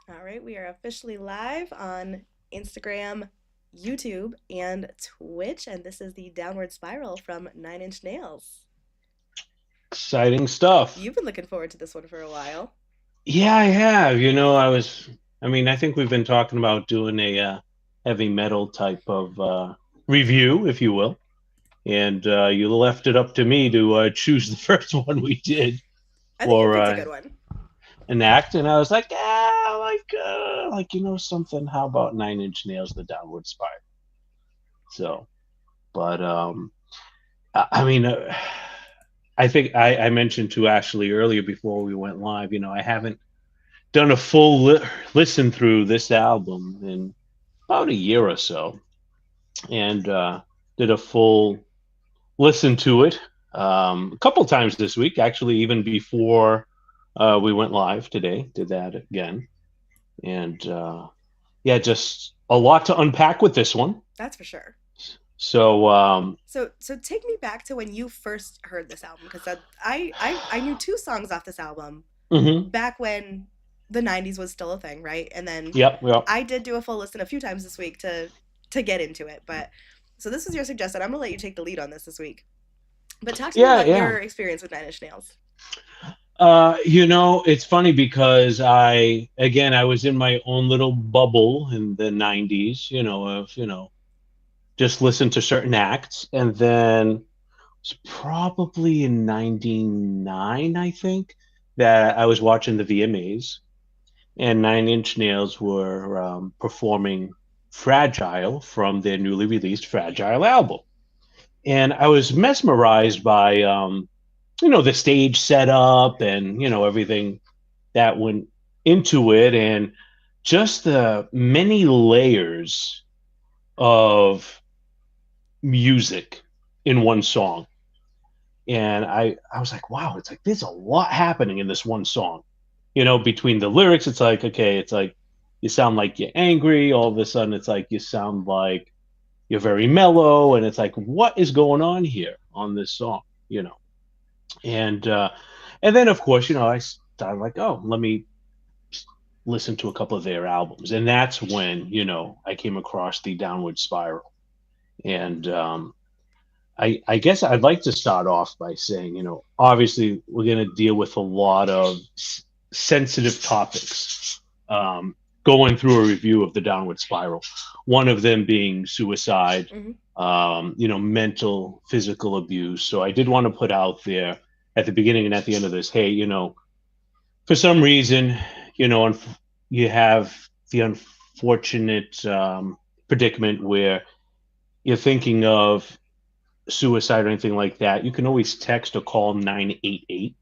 All right, we are officially live on Instagram, YouTube, and Twitch, and this is the Downward Spiral from Nine Inch Nails. Exciting stuff. You've been looking forward to this one for a while. Yeah, I have. I think we've been talking about doing a heavy metal type of review, if you will. And you left it up to me to choose the first one we did I think you for picked a good one. an act. And I was like, something. How about Nine Inch Nails, The Downward Spiral? So, but I mean, I think I mentioned to Ashley earlier before we went live, I haven't done a full listen through this album in about a year or so, and did a full listen to it a couple times this week. Actually, even before we went live today, did that again, and yeah, just a lot to unpack with this one. That's for sure. So So take me back to when you first heard this album, because I knew two songs off this album mhm. back when the '90s was still a thing, right? And then Yep, yep. I did do a full listen a few times this week to get into it, but so this was your suggestion. I'm gonna let you take the lead on this week. But talk to me Yeah, about yeah. your experience with Nine Inch Nails. It's funny because I was in my own little bubble in the 90s, just listen to certain acts. And then it's probably in 99, I think, that I was watching the VMAs and Nine Inch Nails were performing Fragile from their newly released Fragile album. And I was mesmerized by, the stage setup and, everything that went into it and just the many layers of music in one song. And I was like, wow, it's like there's a lot happening in this one song. Between the lyrics, it's like, okay, it's like you sound like you're angry. All of a sudden, it's like you sound like you're very mellow. And it's like, what is going on here on this song? You know, and uh, and then of course, I started like, oh, let me listen to a couple of their albums, and that's when I came across the Downward Spiral. And I guess I'd like to start off by saying, obviously we're going to deal with a lot of sensitive topics going through a review of the Downward Spiral. One of them being suicide, Hmm. mental, physical abuse. So I did want to put out there at the beginning and at the end of this, hey, for some reason, you have the unfortunate predicament where you're thinking of suicide or anything like that, you can always text or call 988.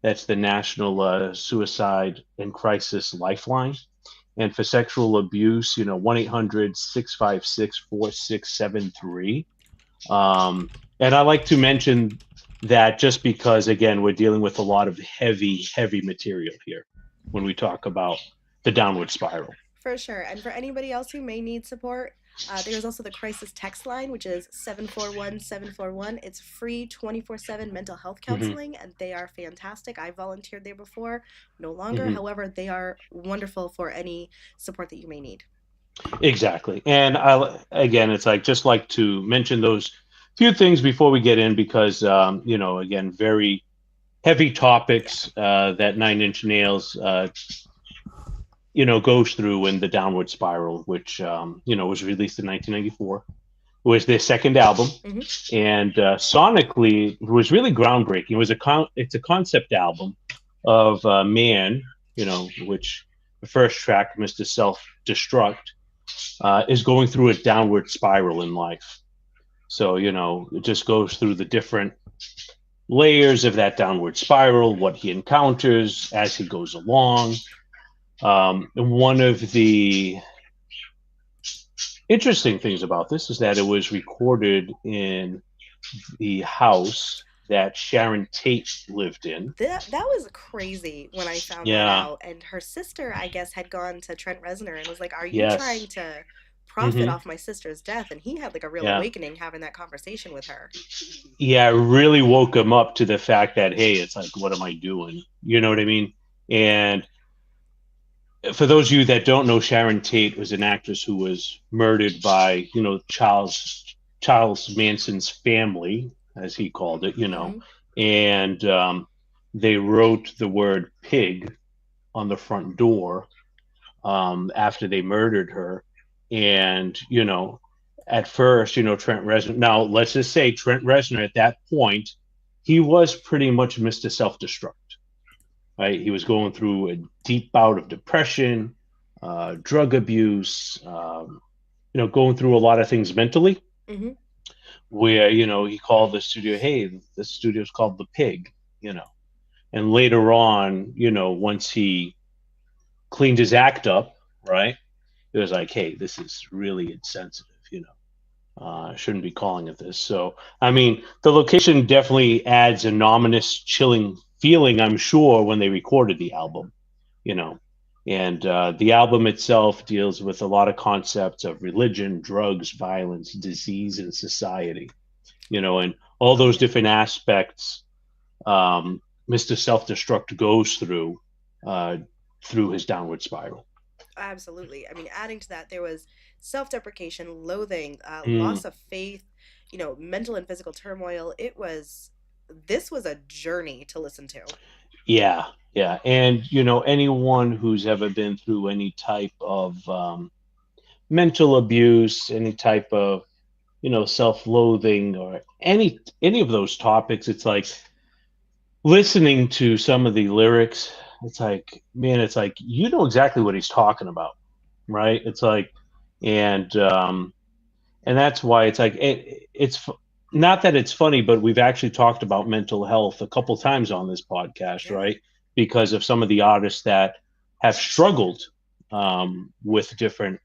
That's the National Suicide and Crisis Lifeline. And for sexual abuse, 1-800-656-4673. And I like to mention that just because, again, we're dealing with a lot of heavy, heavy material here when we talk about the downward spiral. For sure. And for anybody else who may need support, there's also the crisis text line, which is 741-741. It's free 24/7 mental health Hmm. counseling, and they are fantastic. I volunteered there before, no longer. Hmm. However, they are wonderful for any support that you may need. Exactly. And again, it's like just like to mention those few things before we get in because, again, very heavy Yeah. topics that Nine Inch Nails, goes through in the Downward Spiral, which, was released in 1994. It was their second album, Hmm. and sonically, it was really groundbreaking. It's a concept album of Man, which the first track, Mr. Self Destruct, is going through a downward spiral in life. So, it just goes through the different layers of that downward spiral, what he encounters as he goes along. One of the interesting things about this is that it was recorded in the house that Sharon Tate lived in. That was crazy when I found that Yeah. out. And her sister, I guess, had gone to Trent Reznor and was like, "Are you trying Yes. to profit Hmm. off my sister's death?" And he had like a real Yeah. awakening having that conversation with her. Yeah. It really woke him up to the fact that, hey, it's like, what am I doing? You know what I mean? And for those of you that don't know, Sharon Tate was an actress who was murdered by, Charles Manson's family, as he called it, Hmm. and they wrote the word pig on the front door after they murdered her. And, at first, Trent Reznor, now let's just say Trent Reznor at that point, he was pretty much Mr. Self Destruct, right? He was going through a deep bout of depression, drug abuse, going through a lot of things mentally. Hmm. Where he called the studio, hey, the studio's called the Pig, you know, and later on, once he cleaned his act up, right, it was like, hey, this is really insensitive, shouldn't be calling it this. So, I mean, the location definitely adds an ominous, chilling feeling, I'm sure, when they recorded the album, you know. And the album itself deals with a lot of concepts of religion, drugs, violence, disease, and society, and all Oh those yeah. different aspects Mr. Self Destruct goes uh, through his downward spiral. Absolutely. I mean, adding to that, there was self-deprecation, loathing, Mm. loss of faith, mental and physical turmoil. This was a journey to listen to. Yeah, yeah. And, anyone who's ever been through any type of mental abuse, any type of, self-loathing or any of those topics, it's like listening to some of the lyrics, it's like, man, it's like you know exactly what he's talking about, right? It's like, and and that's why it's like not that it's funny, but we've actually talked about mental health a couple times on this podcast, Yeah, right? Because of some of the artists that have struggled with different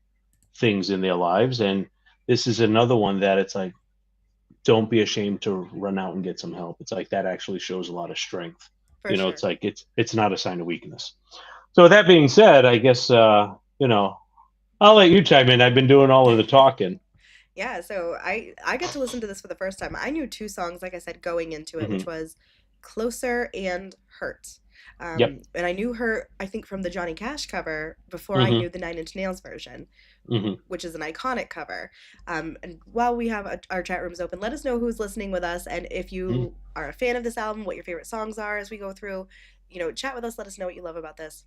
things in their lives, and this is another one that it's like, don't be ashamed to run out and get some help. It's like that actually shows a lot of strength. for It's sure. like it's not a sign of weakness. So with that being said, I guess I'll let you chime in. I've been doing all of the talking. Yeah, so I got to listen to this for the first time. I knew two songs, like I said, going into it, which Hmm. was "Closer" and "Hurt." Yep. And I knew her, I think, from the Johnny Cash cover before I Hmm. knew the Nine Inch Nails version, Hmm. which is an iconic cover. And while we have our chat rooms open, let us know who's listening with us, and if Hmm. you are a fan of this album, what your favorite songs are as we go through. Chat with us. Let us know what you love about this,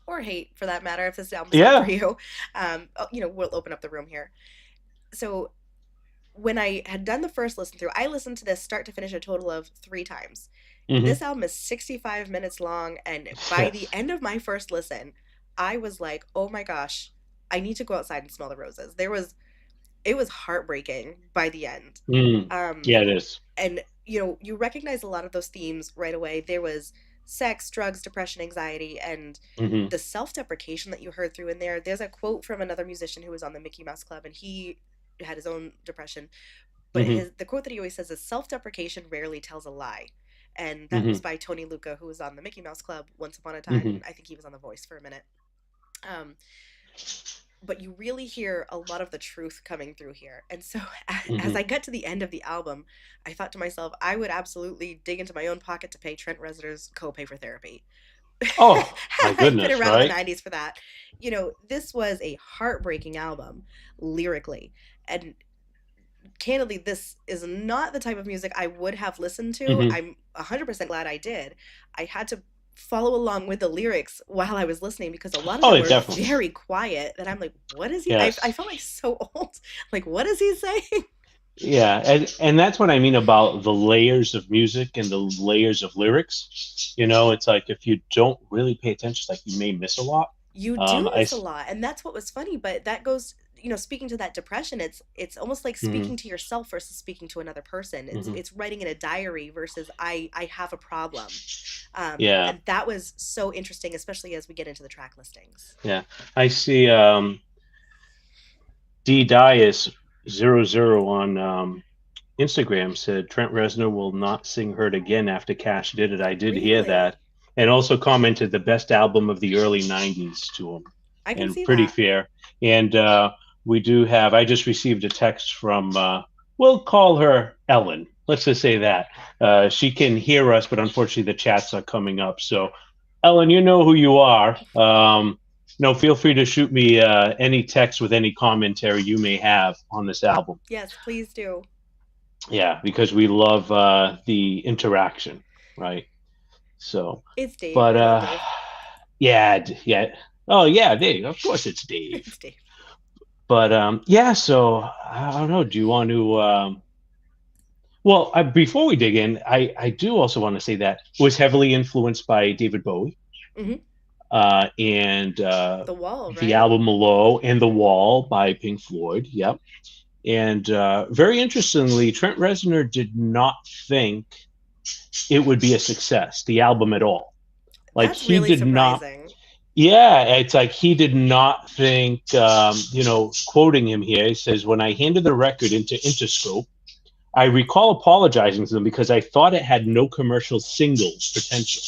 or hate, for that matter, if this album's not for Yeah. you. We'll open up the room here. So when I had done the first listen through, I listened to this start to finish a total of 3 times. Hmm. This album is 65 minutes long, and by the Yes. end of my first listen, I was like, "Oh my gosh, I need to go outside and smell the roses." It was heartbreaking by the end. Mm. Um Yeah, it is. and you recognize a lot of those themes right away. There was sex, drugs, depression, anxiety, and Hmm. the self-deprecation that you heard through in there. There's a quote from another musician who was on the Mickey Mouse Club, and he had his own depression, but Hmm. his the quote that he always says is self-deprecation rarely tells a lie. And that was Hmm. by Tony Luca, who was on the Mickey Mouse Club once upon a time, Hmm. and I think he was on The Voice for a minute. um, but you really hear a lot of the truth coming through here. And so as Hmm. I got to the end of the album, I thought to myself, I would absolutely dig into my own pocket to pay Trent Reznor's copay for therapy. Oh my Had I been goodness, around in the right? 90s for that. This was a heartbreaking album lyrically. And candidly, this is not the type of music I would have listened to. Hmm. I'm 100% glad I did. I had to follow along with the lyrics while I was listening because a lot of Oh, them it were definitely. very quiet. That I'm like, what is he? I Yes. felt like so old. Like, what is he saying? Yeah, and that's what I mean about the layers of music and the layers of lyrics. It's like if you don't really pay attention, it's like you may miss a lot. You do I. miss a lot, and that's what was funny. But that goes, speaking to that depression, it's almost like Hmm. speaking to yourself versus speaking to another person. it's Hmm. it's writing in a diary versus I have a problem. Yeah, And that was so interesting, especially as we get into the track listings. yeah. I see. D Dias 00 on Instagram said Trent Reznor will not sing "Hurt" again after Cash did it. I did hear that, Really? and also commented the best album of the early '90s to him, I can and see pretty that. fair. And we do have. I just received a text from. We'll call her Ellen. Let's just say that she can hear us, but unfortunately the chats are coming up. So, Ellen, you know who you are. No, feel free to shoot me any text with any commentary you may have on this album. Yes, please do. Yeah, because we love the interaction, right? So, It's Dave. but I love Dave. yeah, yeah. Oh yeah, Dave. Of course, it's Dave. It's Dave. But yeah. So I don't know. Do you want to? Well, before we dig in, I do also want to say that it was heavily influenced by David Bowie Hmm. and The Wall, the right? album Below and The Wall by Pink Floyd. Yep. And very interestingly, Trent Reznor did not think it would be a success, the album at all. Like That's he really did not. surprising. Yeah, it's like he did not think. Quoting him here, he says, "When I handed the record into Interscope, I recall apologizing to them because I thought it had no commercial single potential."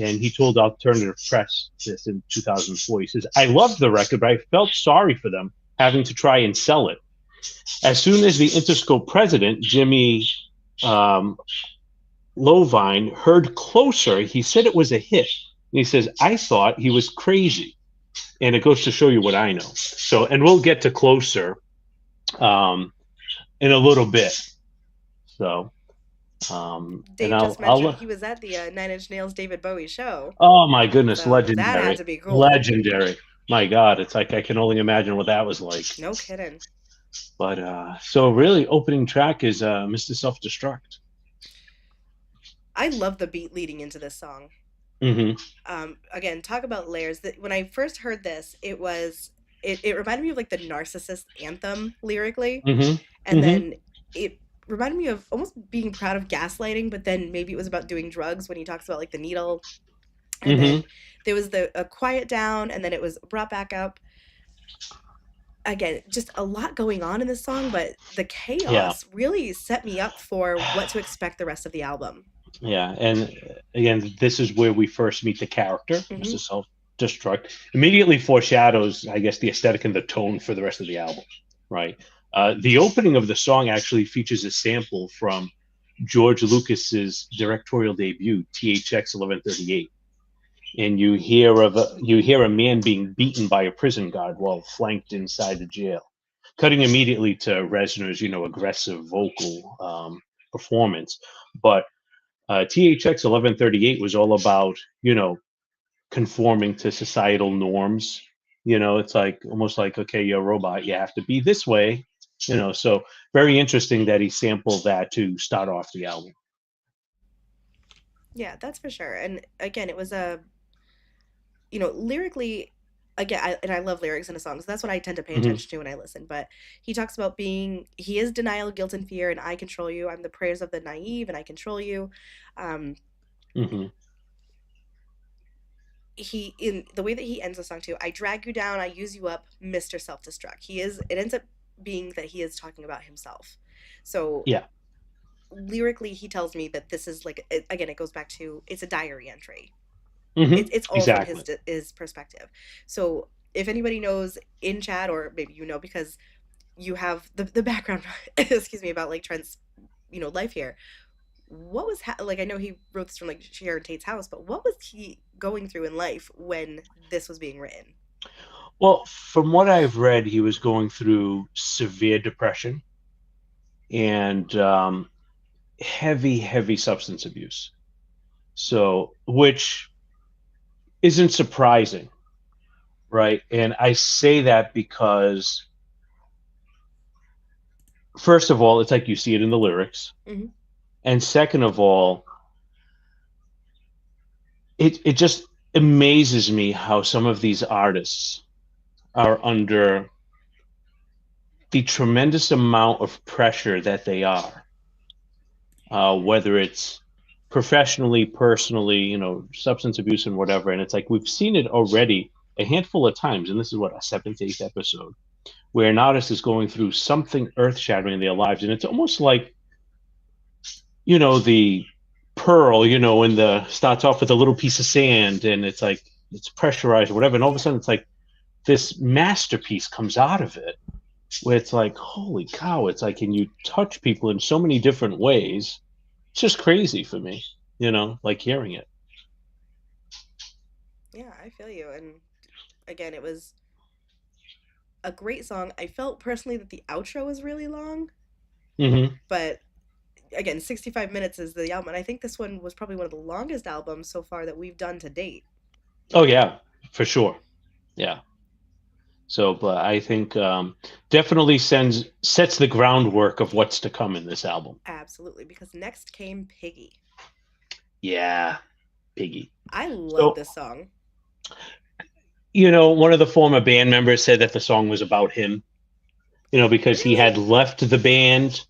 And he told Alternative Press this in 2004. He says, "I loved the record, but I felt sorry for them having to try and sell it. As soon as the Interscope president, Jimmy um, Lovine, heard Closer, he said it was a hit. And he says, I thought he was crazy." And it goes to show you what I know. So, and we'll get to Closer um, in a little bit. So, and Dave just mentioned he was at the Nine Inch Nails David Bowie show. oh my goodness, So that had legendary. to be cool. Legendary. My God, it's like I can only imagine what that was like. No kidding. But so really, opening track is Mr. Self Destruct. I love the beat leading into this song. Mm-hmm. Again, talk about layers. That when I first heard this, it reminded me of like the Narcissist anthem lyrically, Mm-hmm. and Mm-hmm. then it reminded me of almost being proud of gaslighting, but then maybe it was about doing drugs when he talks about like the needle, and Mm-hmm. then there was the a quiet down, and then it was brought back up. Again, just a lot going on in this song, but the Yeah. chaos really set me up for what to expect the rest of the album. Yeah, and again, this is where we first meet the character, Hmm. Mr. Self Destruct. Immediately foreshadows, I guess, the aesthetic and the tone for the rest of the album, right? The opening of the song actually features a sample from George Lucas's directorial debut, THX 1138, and you hear a man being beaten by a prison guard while flanked inside the jail, cutting immediately to Reznor's aggressive vocal performance, but THX 1138 was all about, conforming to societal norms. It's like almost like, okay, you're a robot, you have to be this way. So very interesting that he sampled that to start off the album. Yeah, that's for sure. And again, it was a lyrically, again, and I love lyrics in a song, so that's what I tend to pay Hmm. attention to when I listen. But he talks about he is denial, guilt, and fear, and I control you. I'm the prayers of the naive, and I control you. Um, Hmm. he in the way that he ends the song too. I drag you down, I use you up, Mister Self Destruct. It ends up being that he is talking about himself. So Yeah. lyrically, he tells me that this is like again, it goes back to it's a diary entry. Hmm. It's all from Exactly. his perspective. So if anybody knows in chat, or maybe because you have the background, excuse me, about like Trent's life here. What was like? I know he wrote this from like Sharon Tate's house, but what was he going through in life when this was being written? Well, from what I've read, he was going through severe depression and heavy, heavy substance abuse. So, which isn't surprising, right? And I say that because, first of all, it's like you see it in the lyrics. Hmm. And second of all, it just amazes me how some of these artists are under the tremendous amount of pressure that they are, whether it's professionally, personally, substance abuse and whatever. And it's like we've seen it already a handful of times, and this is what, a seventh, eighth episode, where an artist is going through something earth shattering in their lives. And it's almost like, the pearl, in the starts off with a little piece of sand and it's like it's pressurized or whatever. And all of a Yeah, sudden it's like this masterpiece comes out of it where it's like, holy cow, it's like, can you touch people in so many different ways? It's just crazy for me, like hearing it. yeah, I feel you. And Again, it was a great song. I felt personally that the outro was really long, Hmm. but again, 65 minutes is the album. And I think this one was probably one of the longest albums so far that we've done to date. Oh yeah, for sure. Yeah. So, but I think definitely sets the groundwork of what's to come in this album. Absolutely, because next came Piggy. Yeah, Piggy. I love So, this song. one of the former band members said that the song was about him, because he Really? had left the band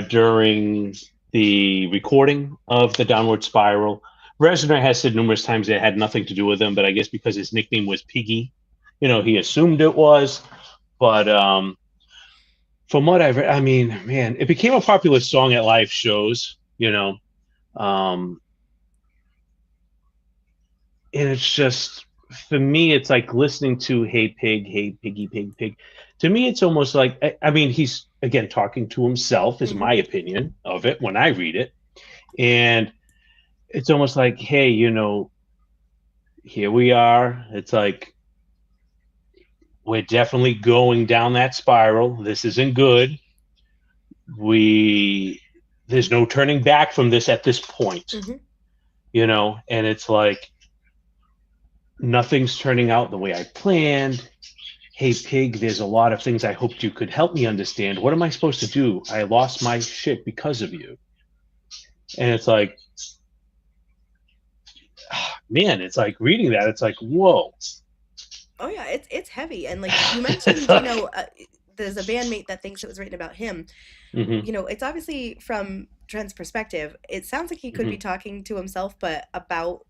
during the recording of the Downward Spiral. Reznor has said numerous times that it had nothing to do with him, but I guess because his nickname was Piggy, he assumed it was. But from what I've read, I mean, man, it became a popular song at live shows, um, and it's just for me, it's like listening to "Hey Pig, Hey Piggy, Pig, Pig." To me, it's almost like I mean, he's again talking to himself, is Hmm. my opinion of it when I read it, and it's almost like, hey, here we are. It's like we're definitely going down that spiral. This isn't good. We There's no turning back from this at this point, Hmm. and it's like nothing's turning out the way I planned. Hey Pig, there's a lot of things I hoped you could help me understand. What am I supposed to do? I lost my shit because of you. And it's like, man, it's like reading that, it's like, whoa. Oh yeah, it's heavy. And like you It's mentioned, like, there's a bandmate that thinks it was written about him. hmm It's obviously from Trent's perspective. It sounds like he could hmm be talking to himself, but about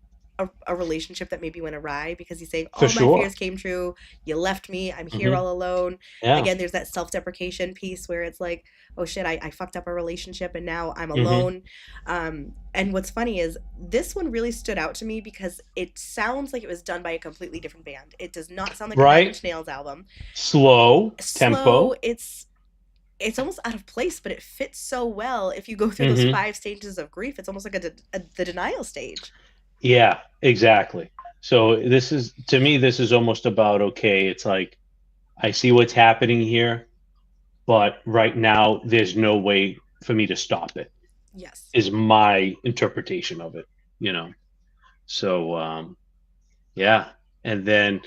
a relationship that maybe went awry because he's saying, for all my sure. fears came true. You left me. I'm here Hmm. all alone. Yeah. Again, there's that self deprecation piece where it's like, oh shit, I fucked up a relationship and now I'm Hmm. alone. And what's funny is this one really stood out to me because it sounds like it was done by a completely different band. It does not sound like a Nine Right. Inch Nails album. Slow Slow, tempo. it's almost out of place, but it fits so well. If you go through those Hmm. 5 stages of grief, it's almost like the denial stage. Yeah, exactly. So to me, this is almost about, okay, it's like, I see what's happening here, but right now there's no way for me to stop it, Yes. is my interpretation of it, you know. So yeah. And then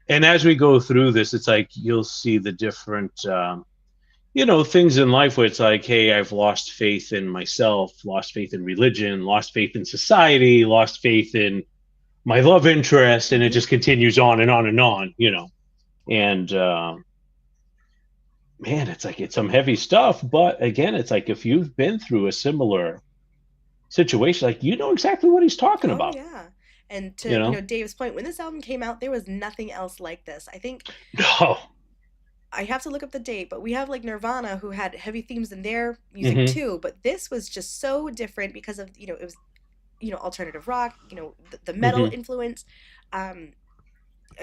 and as we go through this, it's like you'll see the different things in life where it's like, hey, I've lost faith in myself, lost faith in religion, lost faith in society, lost faith in my love interest, and it Hmm. just continues on and on and on. And man, it's like it's some heavy stuff, but again, it's like if you've been through a similar situation, like you know exactly what he's talking Oh about, yeah. And you to, know? Dave's point, when this album came out, there was nothing else like this. I think No. I have to look up the date, but we have like Nirvana who had heavy themes in their music Hmm. too, but this was just so different because of, it was, alternative rock, the metal Hmm. influence. Um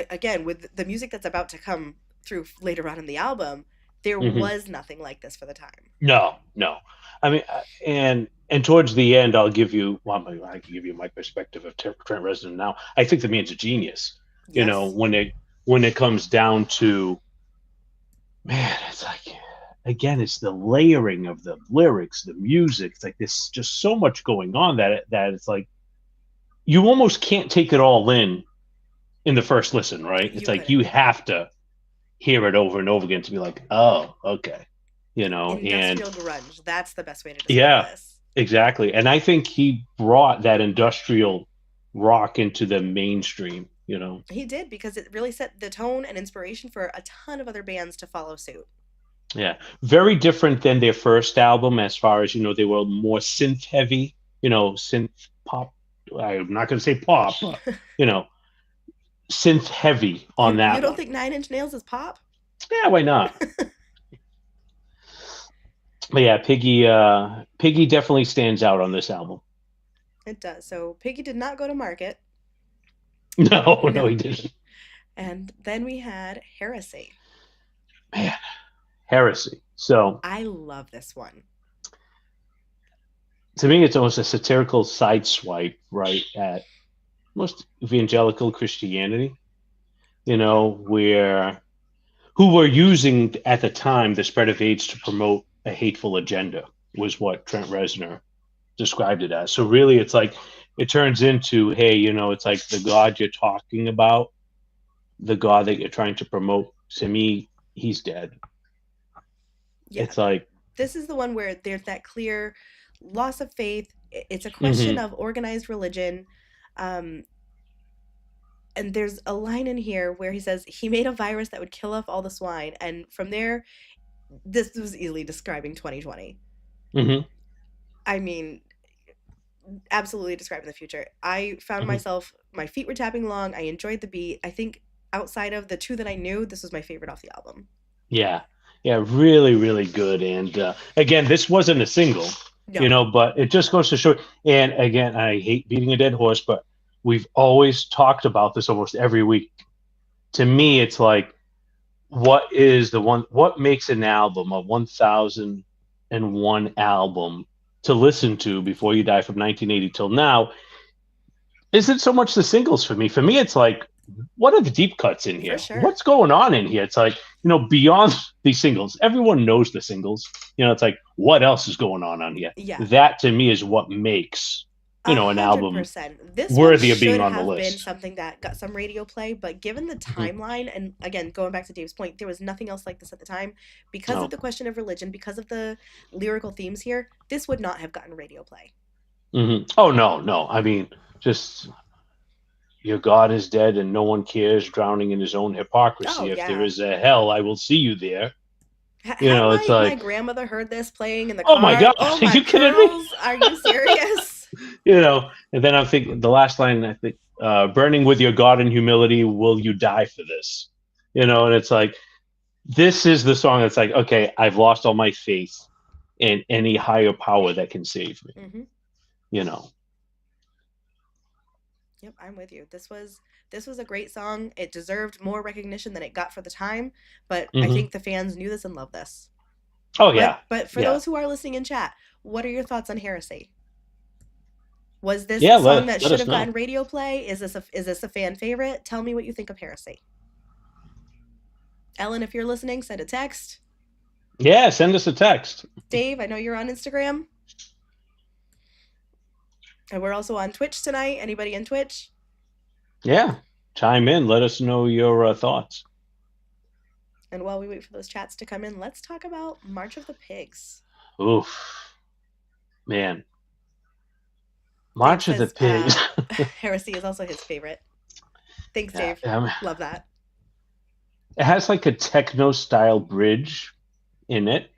Again, with the music that's about to come through later on in the album, there Hmm. was nothing like this for the time. No, no. I mean, and towards the end, I'll give you. Well, I can give you my perspective of Trent Reznor now. I think the man's a genius. Yes. When it comes down to, man, it's like again, it's the layering of the lyrics, the music. It's like there's just so much going on that it's like you almost can't take it all in the first listen, right? It's You like couldn't. you have to hear it over and over again to be like, oh, okay, and Industrial grunge. That's the best way to describe yeah, this. exactly. And I think he brought that industrial rock into the mainstream. He did because it really set the tone and inspiration for a ton of other bands to follow suit. Yeah. Very different than their first album as far as, they were more synth heavy, synth pop. I'm not going to say pop, but, you know, synth heavy on You that don't one. think Nine Inch Nails is pop? Yeah, why not? But yeah, Piggy definitely stands out on this album. It does. So Piggy did not go to market. No, no, No. he didn't. And then we had Heresy. Man, heresy. So I love this one. to me, it's almost a satirical sideswipe, right, at most evangelical Christianity. where who were using at the time the spread of AIDS to promote a hateful agenda was what Trent Reznor described it as. So really, it's like it turns into, hey, it's like the God you're talking about, the God that you're trying to promote. To me, he's dead. Yeah, It's like, this is the one where there's that clear loss of faith. It's a question mm-hmm, of organized religion. Um, and there's a line in here where he says he made a virus that would kill off all the swine. And from there, this was easily describing 2020. mm-hmm, I mean, absolutely describing the future. I found mm-hmm. myself, my feet were tapping along. I enjoyed the beat. I think outside of the two that I knew, this was my favorite off the album. Yeah, yeah, really, really good. And again, this wasn't a single, No. but it just goes to show. And again, I hate beating a dead horse, but we've always talked about this almost every week. To me, it's like, what makes an album a 1001 album to listen to before you die from 1980 till now? Isn't so much the singles for me. For me, it's like, what are the deep cuts in For here? sure. What's going on in here? It's like, beyond these singles, everyone knows the singles. It's like, what else is going on here? Yeah. That to me is what makes, A an hundred album percent. This one worthy of being should on the have been list. something that got some radio play, but given the Hmm. timeline, and again, going back to Dave's point, there was nothing else like this at the time. Because of No. the question of religion, because of the lyrical themes here, this would not have gotten radio play. Oh, no, no. I mean, just your God is dead and no one cares, drowning in his own Oh hypocrisy. If there yeah. is a hell, I will see you there. Had It's my like, grandmother heard this playing in the oh my car? God, Oh are my you kidding me? pearls, are you serious? And then I'm thinking the last line, I think, burning with your God in humility, will you die for this? And it's like, this is the song that's like, okay, I've lost all my faith in any higher power that can save me, Hmm. you know? Yep, I'm with you. This was a great song. It deserved more recognition than it got for the time, but I Hmm. think the fans knew this and loved this. Oh, But yeah. but for Yeah. those who are listening in chat, what are your thoughts on Heresy? Was this Yeah. a song Let, that let should us have gotten know. radio play? Is this a fan favorite? Tell me what you think of Heresy. Ellen, if you're listening, send a text. Yeah. Send us a text. Dave, I know you're on Instagram. And we're also on Twitch tonight. Anybody on Twitch? Yeah. Chime in. Let us know your thoughts. And while we wait for those chats to come in, let's talk about March of the Pigs. Oof. Man. Dave March of the says Pigs. Heresy is also his favorite. Thanks, Yeah. Dave. Love that. It has like a techno style bridge in it,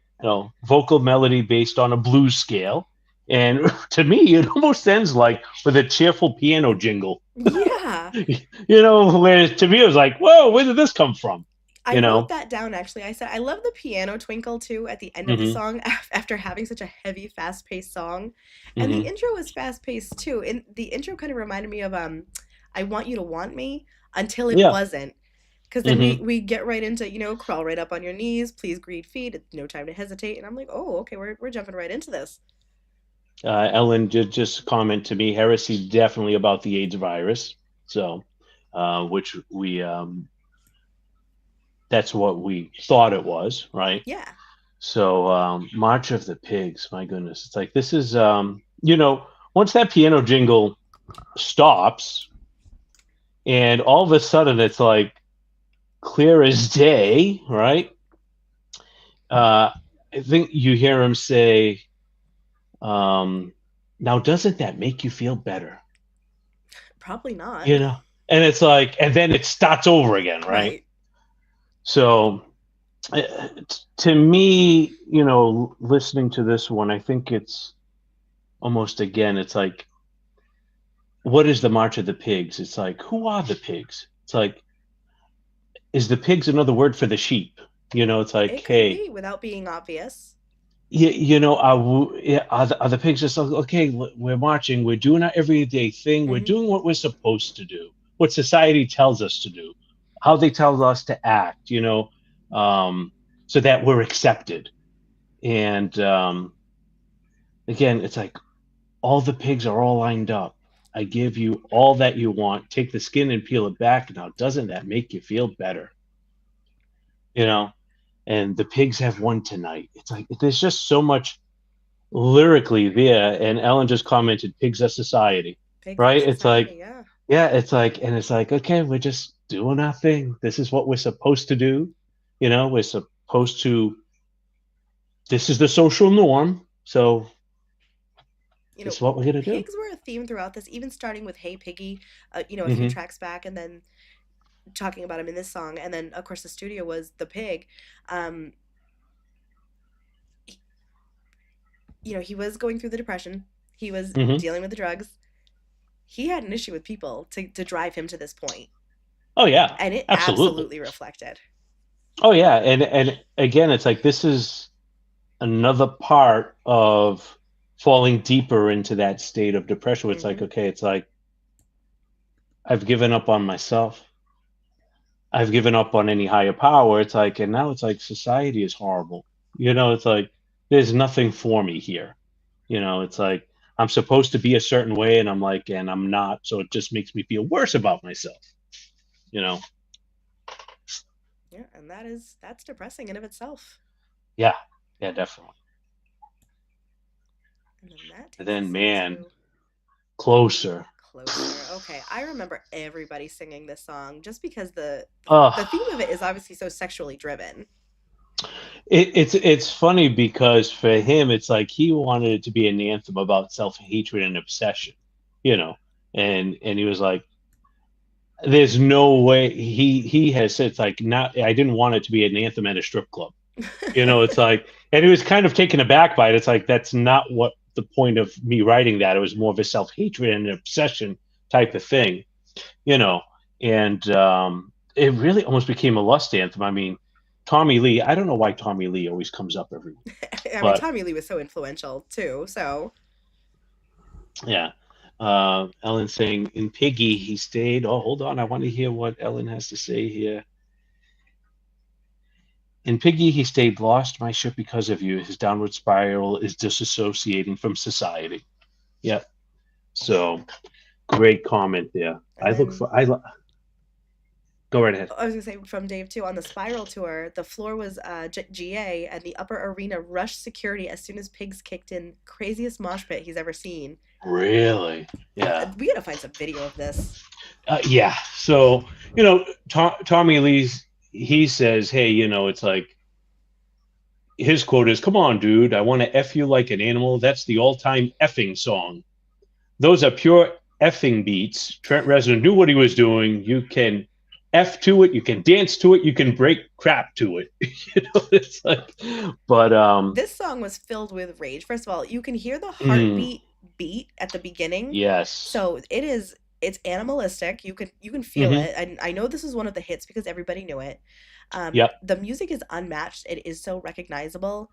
vocal melody based on a blues scale. And to me, it almost ends like with a cheerful piano jingle. Yeah. Where to me it was like, whoa, where did this come from? I You wrote know? that down actually. I said I love the piano twinkle too at the end of the Hmm. song after having such a heavy, fast-paced song. And the Hmm. intro was fast-paced too. And the intro kind of reminded me of I Want You to Want Me until it Yeah. wasn't. Because then we Hmm. we get right into, crawl right up on your knees, please greet feet, it's no time to hesitate. And I'm like, oh, okay, we're jumping right into this. Ellen did just comment to me, heresy definitely about the AIDS virus. So, which that's what we thought it was, right? Yeah. So March of the Pigs, my goodness, it's like this is once that piano jingle stops, and all of a sudden it's like clear as day, right? I think you hear him say, "Now doesn't that make you feel better?" Probably not. You know, and it's like, and then it starts over again, right? Right. So to me, listening to this one, I think it's almost again, it's like, what is the March of the Pigs? It's like, who are the pigs? It's like, is the pigs another word for the sheep? It's like, It could hey, be without being obvious. are the pigs just like, okay, we're marching, we're doing our everyday thing, we're Hmm. doing what we're supposed to do, what society tells us to do, how they tell us to act, so that we're accepted. And again, it's like all the pigs are all lined up. I give you all that you want. Take the skin and peel it back. Now, doesn't that make you feel better? You know, and the pigs have won tonight. It's like there's just so much lyrically there. And Ellen just commented, "Pigs are society," Pigs are right? It's like, society, yeah. yeah, it's like, and it's like, okay, we're just doing our thing. This is what we're supposed to do. We're supposed to. This is the social norm. So You this know, is what we're gonna do. pigs were a theme throughout this, even starting with "Hey Piggy," a few Hmm. tracks back, and then talking about him in this song, and then of course the studio was the pig. Um, he- he was going through the depression. He was Hmm. dealing with the drugs. He had an issue with people to drive him to this point, Oh yeah, and it absolutely. absolutely reflected. Oh yeah, and again, it's like this is another part of falling deeper into that state of depression. Where it's like, Hmm. okay, it's like I've given up on myself. I've given up on any higher power. It's like, and now it's like society is horrible. It's like there's nothing for me here. It's like I'm supposed to be a certain way, and I'm like, and I'm not. So it just makes me feel worse about myself. You know? Yeah, and that's depressing in of itself. Yeah, yeah, definitely. And then that And takes then, us man, into closer. Closer. Okay, I remember everybody singing this song just because Uh, the theme of it is obviously so sexually driven. it's funny because for him, it's like he wanted it to be an anthem about self hatred and obsession, you know, and he was like, "There's no way." He has said it's like not. I didn't want it to be an anthem at a strip club. It's like, and he was kind of taken aback by it. It's like that's not what the point of me writing that. It was more of a self hatred and an obsession type of thing, you know, and it really almost became a lust anthem. I mean, Tommy Lee. I don't know why Tommy Lee always comes up everywhere, I mean, but Tommy Lee was so influential too. So yeah. Ellen saying in Piggy he stayed. Oh, hold on, I want to hear what Ellen has to say here. In Piggy, he stayed lost my ship because of you. His downward spiral is disassociating from society. Yep. So great comment there. and then Go right ahead. I was gonna say from Dave too on the Spiral tour, the floor was GA, and the upper arena rushed security as soon as Pigs kicked in. Craziest mosh pit he's ever seen. Really? Yeah. We gotta find some video of this. Yeah. So Tommy Lee's he says, hey, it's like his quote is, "Come on, dude, I want to f you like an animal." That's the all-time effing song. Those are pure effing beats. Trent Reznor knew what he was doing. You can f to it, you can dance to it, you can break crap to it. It's like, but This song was filled with rage. First of all, you can hear the mm, heartbeat beat at the beginning. yes, So it's animalistic. You can feel hmm, it. And I know this is one of the hits because everybody knew it. yep, The music is unmatched. It is so recognizable.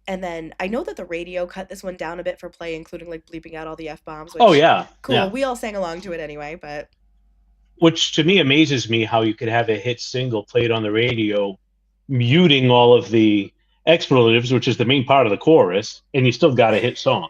And then I know that the radio cut this one down a bit for play, including like bleeping out all the F bombs, oh which yeah, cool. yeah. We all sang along to it anyway, but Which to me amazes me how you could have a hit single played on the radio, muting all of the expletives, which is the main part of the chorus, and you still got a hit song.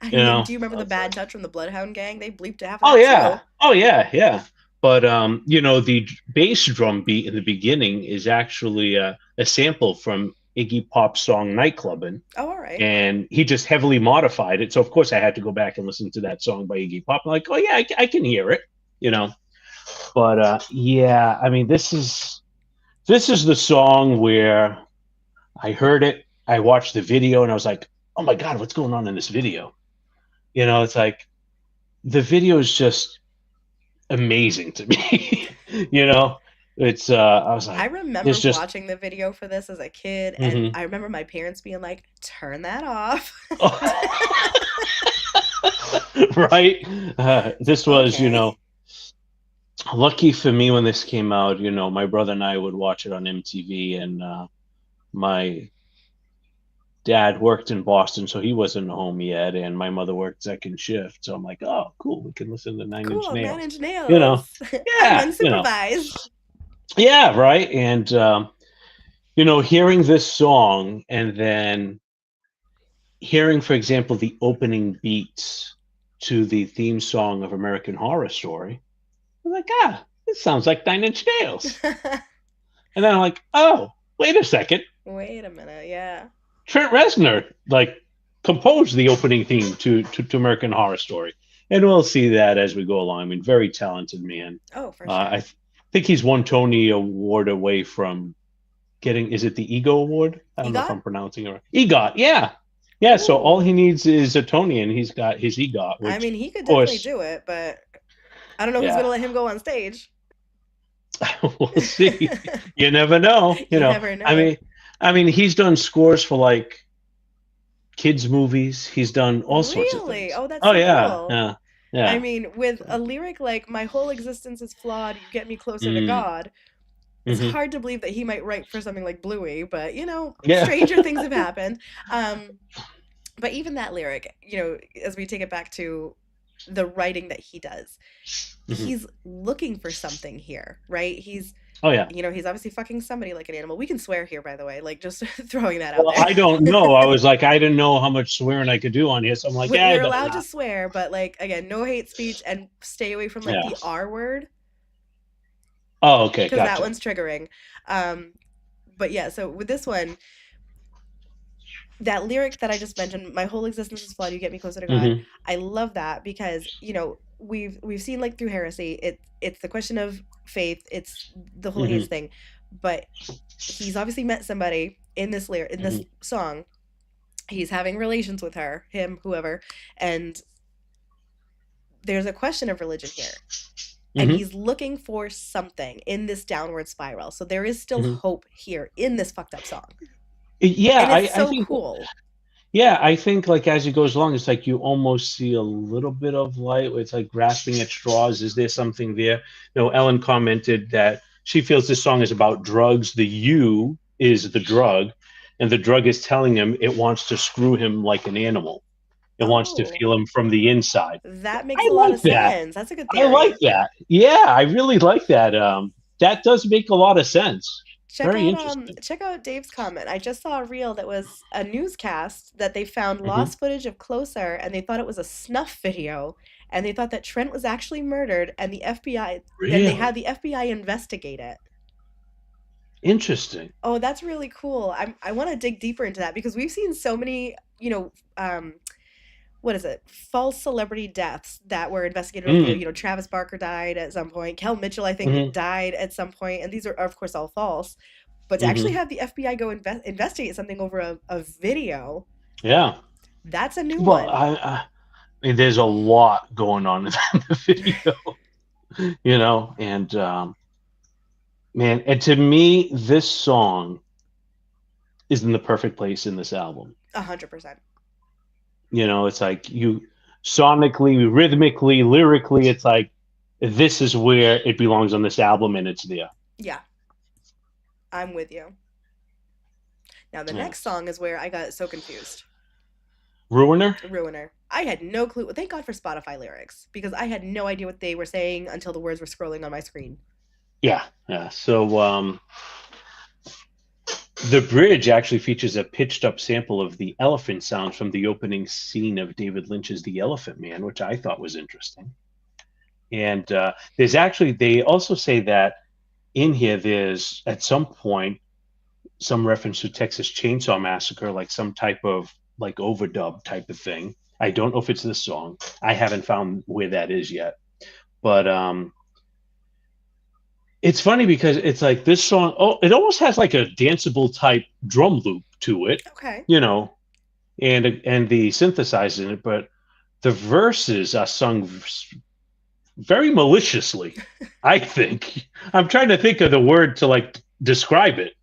I You mean, know, do you remember the it's Bad like, Touch from the Bloodhound Gang? They bleeped half of oh that yeah, too. oh yeah, yeah. But the bass drum beat in the beginning is actually a sample from Iggy Pop's song "Nightclubbin'," Oh, all right. and he just heavily modified it. So of course I had to go back and listen to that song by Iggy Pop. I'm like, oh yeah, I can hear it. You know, but yeah, I mean, this is the song where I heard it, I watched the video, and I was like, oh my god, what's going on in this video? It's like the video is just amazing to me. It's I was I like, remember there's just watching the video for this as a kid, and mhm. I remember my parents being like, "Turn that off." Right. This was, Okay. lucky for me when this came out. My brother and I would watch it on MTV, and my dad worked in Boston, so he wasn't home yet, and my mother worked second shift. So I'm like, oh, cool, we can listen to Nine Inch Cool, Nine Nails. Inch You know, Nails. I'm yeah, unsupervised. yeah, right. And hearing this song and then hearing, for example, the opening beats. to the theme song of American Horror Story. I'm like, this sounds like Nine Inch Nails. And then I'm like, oh, wait a second. Wait a minute, yeah. Trent Reznor composed the opening theme to American Horror Story, and we'll see that as we go along. I mean, very talented man. Oh, for I sure. think he's one Tony Award away from getting. Is it the Ego Award? I don't know if EGOT? I'm pronouncing it right. EGOT, yeah, yeah. So all he Ooh. needs is a Tony, and he's got his EGOT, I which, mean, he could of definitely course, do it, but I don't know who's yeah, gonna let him go on stage. we'll see. You never know. You never I know. mean, he's done scores for like kids movies. He's done all sorts of Really? things. Oh, that's Oh so yeah, cool. yeah, I yeah. mean, with a lyric like "My whole existence is flawed, you get me closer to Mm, God," it's hmm. hard to believe that he might write for something like Bluey, but Yeah. stranger things have happened. Um, but even that lyric, as we take it back to the writing that he does, Hmm. he's looking for something here, right? Oh yeah. He's obviously fucking somebody like an animal. We can swear here, by the way, like just throwing that out Well, there. I don't know. I was like, I didn't know how much swearing I could do on here, so I'm like, yeah, I We're better allowed to not. swear, but like again, no hate speech and stay away from like Yeah. the R word Oh, okay, because that gotcha. one's triggering. Um, but yeah, so with this one, that lyric that I just mentioned, "My whole existence is flawed, you get me closer to God." Hmm. I love that because, we've seen like through heresy, it's the question of faith, it's the whole Hmm. AIDS thing. But he's obviously met somebody in this Hmm. song. He's having relations with her, him, whoever, and there's a question of religion here. And Hmm. he's looking for something in this downward spiral. So there is still Hmm. hope here in this fucked up song. Yeah, And it's I so think. cool. Yeah, I think like as it goes along, it's like you almost see a little bit of light. Where it's like grasping at straws. Is there something there? Ellen commented that she feels this song is about drugs. The you is the drug, and the drug is telling him it wants to screw him like an animal. It wants to Oh, feel him from the inside. that makes I a lot like of that. sense. That's a good I like theory. that. Yeah, I really like that. That does make a lot of sense. Very interesting. Check out Dave's comment. I just saw a reel that was a newscast that they found Hmm. lost footage of Closer and they thought it was a snuff video and they thought that Trent was actually murdered and they had Really the FBI investigate it. interesting. Oh, that's really cool. I want to dig deeper into that because we've seen so many, what is it? False celebrity deaths that were investigated over the year. Mm. Travis Barker died at some point. Kel Mitchell, I think, Hmm. died at some point, and these are of course all false. But to actually Hmm. have the FBI go investigate something over a video, Yeah. that's a new Well, one. I mean, there's a lot going on in the video, and man, and to me, this song is in the perfect place in this album. 100%. It's like you sonically, rhythmically, lyrically, it's like this is where it belongs on this album, and it's there. Yeah, I'm with you. Now the Yeah. next song is where I got so confused. Ruiner. Ruiner. I had no clue. Thank God for Spotify lyrics because I had no idea what they were saying until the words were scrolling on my screen. Yeah, yeah. So the bridge actually features a pitched up sample of the elephant sounds from the opening scene of David Lynch's The Elephant Man, which I thought was interesting. And they also say that in here, there's at some point some reference to Texas Chainsaw Massacre, like some type of like overdub type of thing. I don't know if it's this song. I haven't found where that is yet. But it's funny because it's like this song, oh, it almost has like a danceable type drum loop to it, Okay. you know, and the synthesizer in it, but the verses are sung very maliciously, I think. I'm trying to think of the word to like describe it,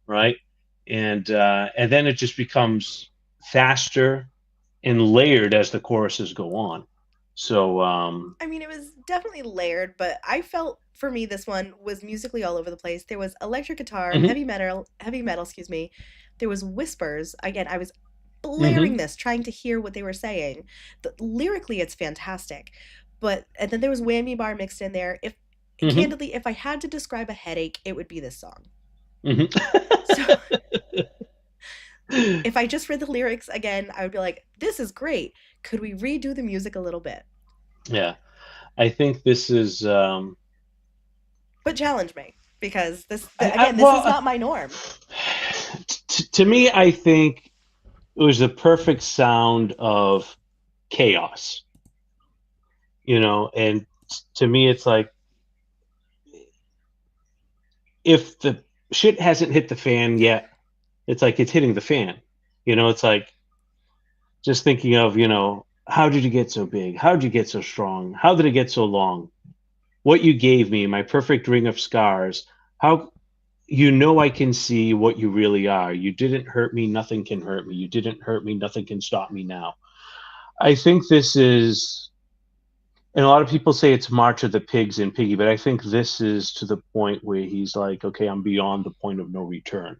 right? And then it just becomes faster and layered as the choruses go on. So I mean, it was definitely layered, but I felt for me this one was musically all over the place. There was electric guitar, mhm, heavy metal, excuse me. There was whispers. Again, I was blaring mhm, this, trying to hear what they were saying. Lyrically, it's fantastic. But and then there was whammy bar mixed in there. If mhm, candidly, if I had to describe a headache, it would be this song. mhm. So if I just read the lyrics again, I would be like, this is great. Could we redo the music a little bit? Yeah. I think this is But challenge me because I again, this is well not my norm. to me I think it was the perfect sound of chaos, and to me it's like if the shit hasn't hit the fan yet, it's like it's hitting the fan. It's like just thinking of, how did you get so big? How did you get so strong? How did it get so long? What you gave me, my perfect ring of scars. How I can see what you really are. You didn't hurt me, nothing can hurt me. You didn't hurt me, nothing can stop me now. I think this is, and a lot of people say it's March of the Pigs and Piggy, but I think this is to the point where he's like, okay, I'm beyond the point of no return,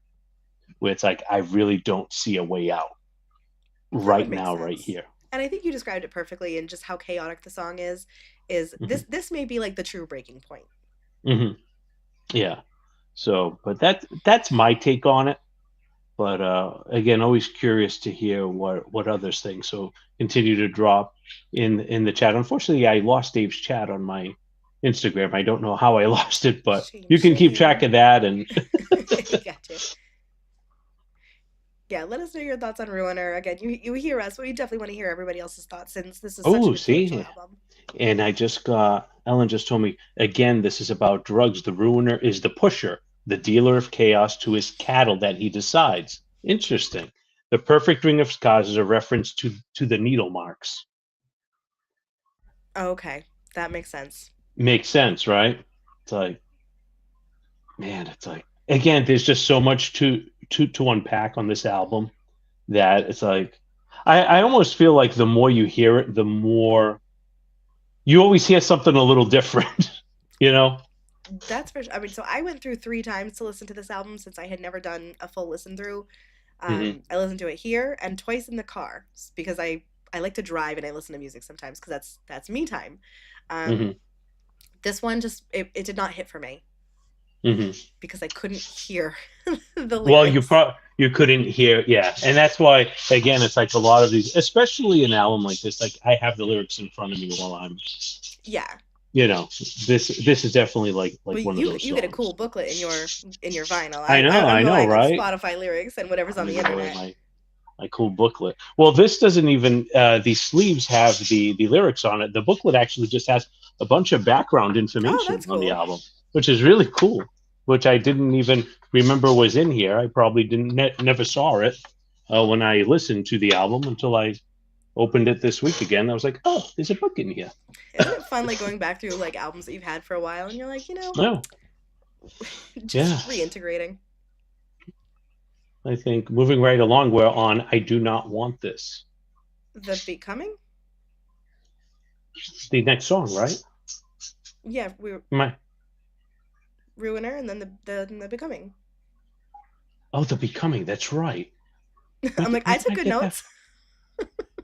where it's like, I really don't see a way out That would right make now, right sense. here. And I think you described it perfectly in just how chaotic the song is. Is Hmm. this may be like the true breaking point. Hmm. Yeah. So, but that's my take on it. But again, always curious to hear what others think. So continue to drop in the chat. Unfortunately, I lost Dave's chat on my Instagram. I don't know how I lost it, but Shame, you can keep track shame. of that. And Gotcha. Yeah, let us know your thoughts on Ruiner. Again, you hear us, but we definitely want to hear everybody else's thoughts since this is such oh, an influential see, album. and I just got Ellen just told me again. This is about drugs. The ruiner is the pusher, the dealer of chaos to his cattle that he decides. Interesting. The perfect ring of scars is a reference to the needle marks. Okay, that makes sense. Makes sense, right? It's like, man, it's like again, there's just so much to unpack on this album that it's like I almost feel like the more you hear it, the more you always hear something a little different, you know? That's for sure. I mean, so I went through 3 times to listen to this album since I had never done a full listen through. Hmm. I listened to it here and twice in the car because I like to drive and I listen to music sometimes because that's me time. Um, Hmm. this one just it did not hit for me Hmm. because I couldn't hear the Well, lyrics. you couldn't hear, yeah, and that's why again, it's like a lot of these, especially an album like this. Like I have the lyrics in front of me while I'm, Yeah. you know, this is definitely like Well, one of those you get a cool songs. booklet in your vinyl. I I'm I know, relying on right? Spotify lyrics and whatever's Let on me the go in internet. my cool booklet. Well, this doesn't even the sleeves have the lyrics on it. The booklet actually just has a bunch of background Oh, information that's on the cool. album, which is really cool. Which I didn't even remember was in here. I probably didn't never saw it when I listened to the album until I opened it this week again. I was like, oh, there's a book in here. Isn't it fun like going back through like albums that you've had for a while and you're like, Oh, just yeah. reintegrating. I think moving right along, we're on I Do Not Want This. The Becoming? The next song, right? Yeah, we My Ruiner and then the Becoming. Oh, The Becoming. That's right. I'm like, Where I did took I good get that? notes.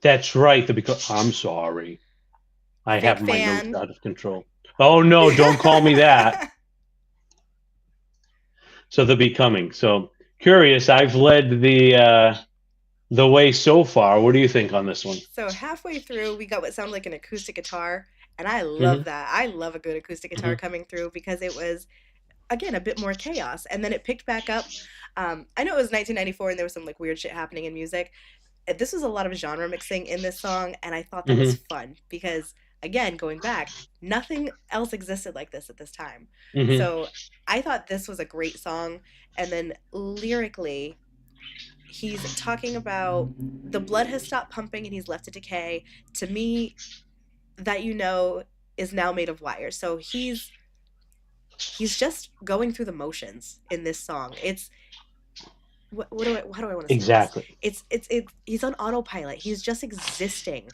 That's right. The Becoming. I'm sorry. I Fake have my notes fan. out of control. Oh no! Don't call me that. So The Becoming. So curious. I've led the way so far. What do you think on this one? So halfway through, we got what sounded like an acoustic guitar, and I love Hmm. that. I love a good acoustic guitar Hmm. coming through because it was again a bit more chaos, and then it picked back up. I know it was 1994, and there was some like weird shit happening in music. This was a lot of genre mixing in this song, and I thought that was Hmm. fun because again, going back, nothing else existed like this at this time. Hmm. So I thought this was a great song, and then lyrically he's talking about the blood has stopped pumping and he's left to decay. To me, that is now made of wire. So he's just going through the motions in this song. It's what do I how do I want to say this? Exactly. It's he's on autopilot. He's just existing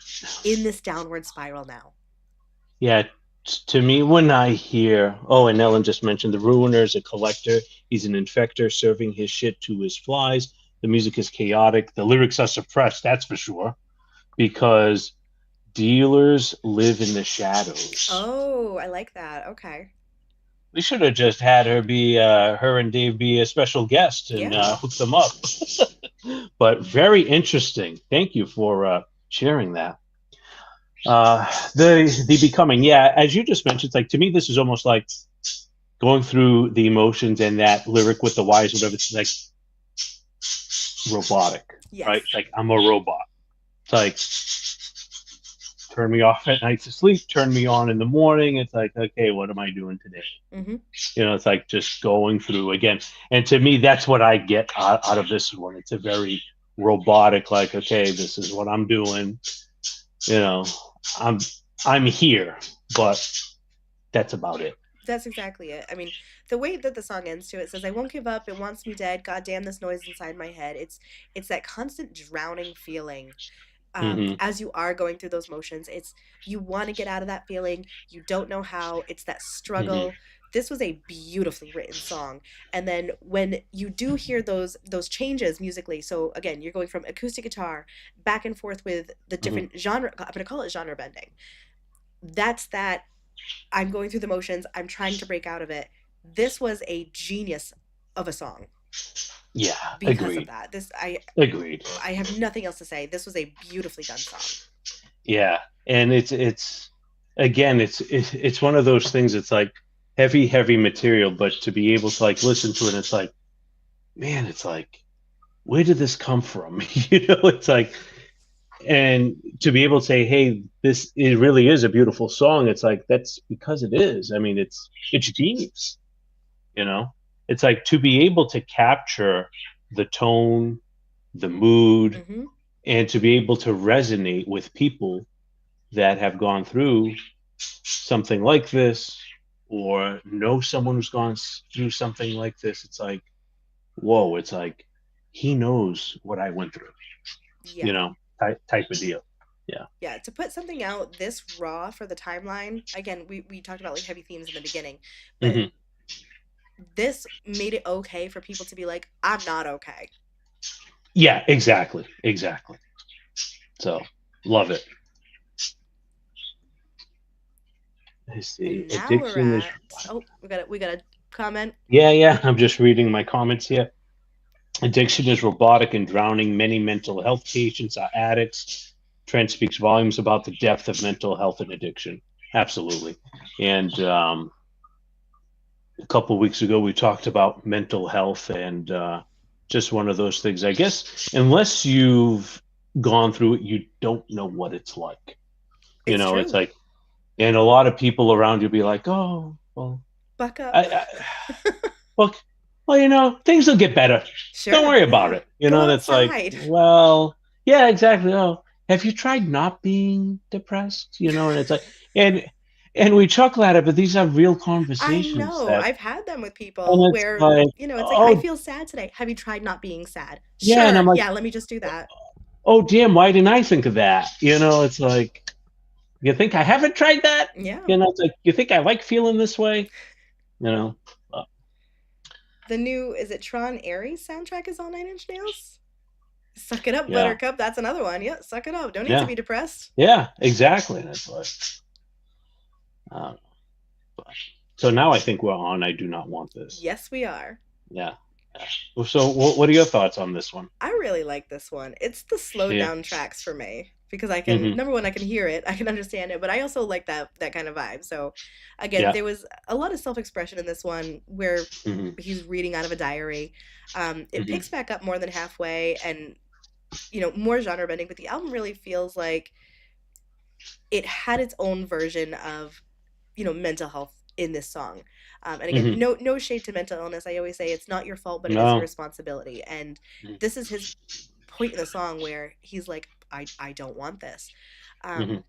in this downward spiral now. Yeah. To me, when I hear, oh, and Ellen just mentioned the ruiner is a collector. He's an infector serving his shit to his flies. The music is chaotic. The lyrics are suppressed. That's for sure because dealers live in the shadows. Oh, I like that. Okay. We should have just had her and Dave be a special guest and Yeah. hook them up. But very interesting. Thank you for sharing that. Uh, the becoming, yeah, as you just mentioned, it's like to me, this is almost like going through the emotions and that lyric with the Y's, whatever. It's like robotic, right? Yes. Like I'm a robot. It's like turn me off at night to sleep, turn me on in the morning. It's like, okay, what am I doing today? Hmm. It's like just going through again. And to me, that's what I get out of this one. It's a very robotic, like, okay, this is what I'm doing. You know, I'm I'm here, but that's about it. That's exactly it. I mean, the way that the song ends too, it says, "I won't give up. It wants me dead. God damn this noise inside my head." It's that constant drowning feeling Hmm. as you are going through those motions. It's you want to get out of that feeling. You don't know how. It's that Hmm. struggle. This was a beautifully written song. And then when you do hear those changes musically, so again, you're going from acoustic guitar back and forth with the Hmm. different genre. I'm going to call it genre bending. That's that I'm going through the motions. I'm trying to break out of it. This was a genius of a song Yeah, because of agreed. that. Agreed. I have nothing else to say. This was a beautifully done song. Yeah, and it's again, it's one of those things. It's like heavy material, but to be able to like listen to it, it's like, man, it's like, where did this come from? It's like, and to be able to say, hey, this it really is a beautiful song. It's like that's because it is. I mean, it's genius. You know, it's like to be able to capture the tone, the mood, Hmm. and to be able to resonate with people that have gone through something like this or know someone who's gone through something like this. It's like, whoa, it's like he knows what I went through, you Yeah. know, type of deal. Yeah. Yeah. To put something out this raw for the timeline, again, we talked about like heavy themes in the beginning, but Hmm. this made it okay for people to be like, I'm not okay. Yeah, exactly. Exactly. So love it. I see. And now we're Addiction is, at oh, we got a comment. yeah, yeah. I'm just reading my comments here. Addiction is robotic and drowning. Many mental health patients are addicts. Trent speaks volumes about the depth of mental health and addiction. Absolutely. And a couple of weeks ago, we talked about mental health and just one of those things. I guess unless you've gone through it, you don't know what it's like. It's It's true. like, and a lot of people around you be like, oh, well, Buck up. I well, things will get better. Don't Sure. worry about Yeah. it. Go That's like, outside. well, yeah, exactly. Oh, have you tried not being depressed? And it's like, and and we chuckle at it, but these are real I conversations know. that, I've had them with people and it's where, like, it's like, I oh, feel sad today. Have you tried not being sad? yeah, and I'm Sure. like, Yeah, let me just do that. oh, damn, why didn't I think of that? It's like, you think I haven't tried that? Yeah. It's like, you think I like feeling this way? You know, uh, The new, is it Tron Ares soundtrack is on Nine Inch Nails? Suck it up, yeah, Buttercup. That's another one. Yeah, suck it up. Don't need to yeah, be depressed. yeah, exactly. And it's like, uh, so now I think we're on. I do not want this. Yes, we are. Yeah. Yeah. Well, so, what are your thoughts on this one? I really like this one. It's the slowed Yeah. down tracks for me because I can Hmm. number one I can hear it, I can understand it, but I also like that kind of vibe. So again, Yeah. there was a lot of self-expression in this one where Hmm. he's reading out of a diary. It Hmm. picks back up more than halfway and more genre bending, but the album really feels like it had its own version of mental health in this song. And again, Hmm. no shade to mental illness. I always say it's not your fault, but it is your No. responsibility. And this is his point in the song where he's like, I don't want this. Hmm. Um,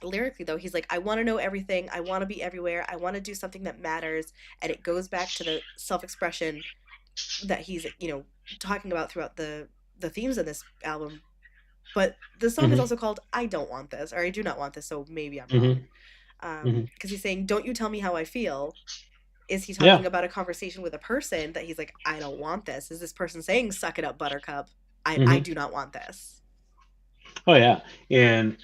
Lyrically though, he's like, I want to know everything. I want to be everywhere. I want to do something that matters. And it goes back to the self-expression that he's talking about throughout the themes of this album. But the song is Hmm. also called I Don't Want This, or I Do Not Want This, so maybe I'm Hmm. wrong. Hmm. Because he's saying, don't you tell me how I feel. Is he Yeah. talking about a conversation with a person that he's like, I don't want this? Is this person saying, suck it up, Buttercup? I Hmm. do not want this. Oh, yeah. And,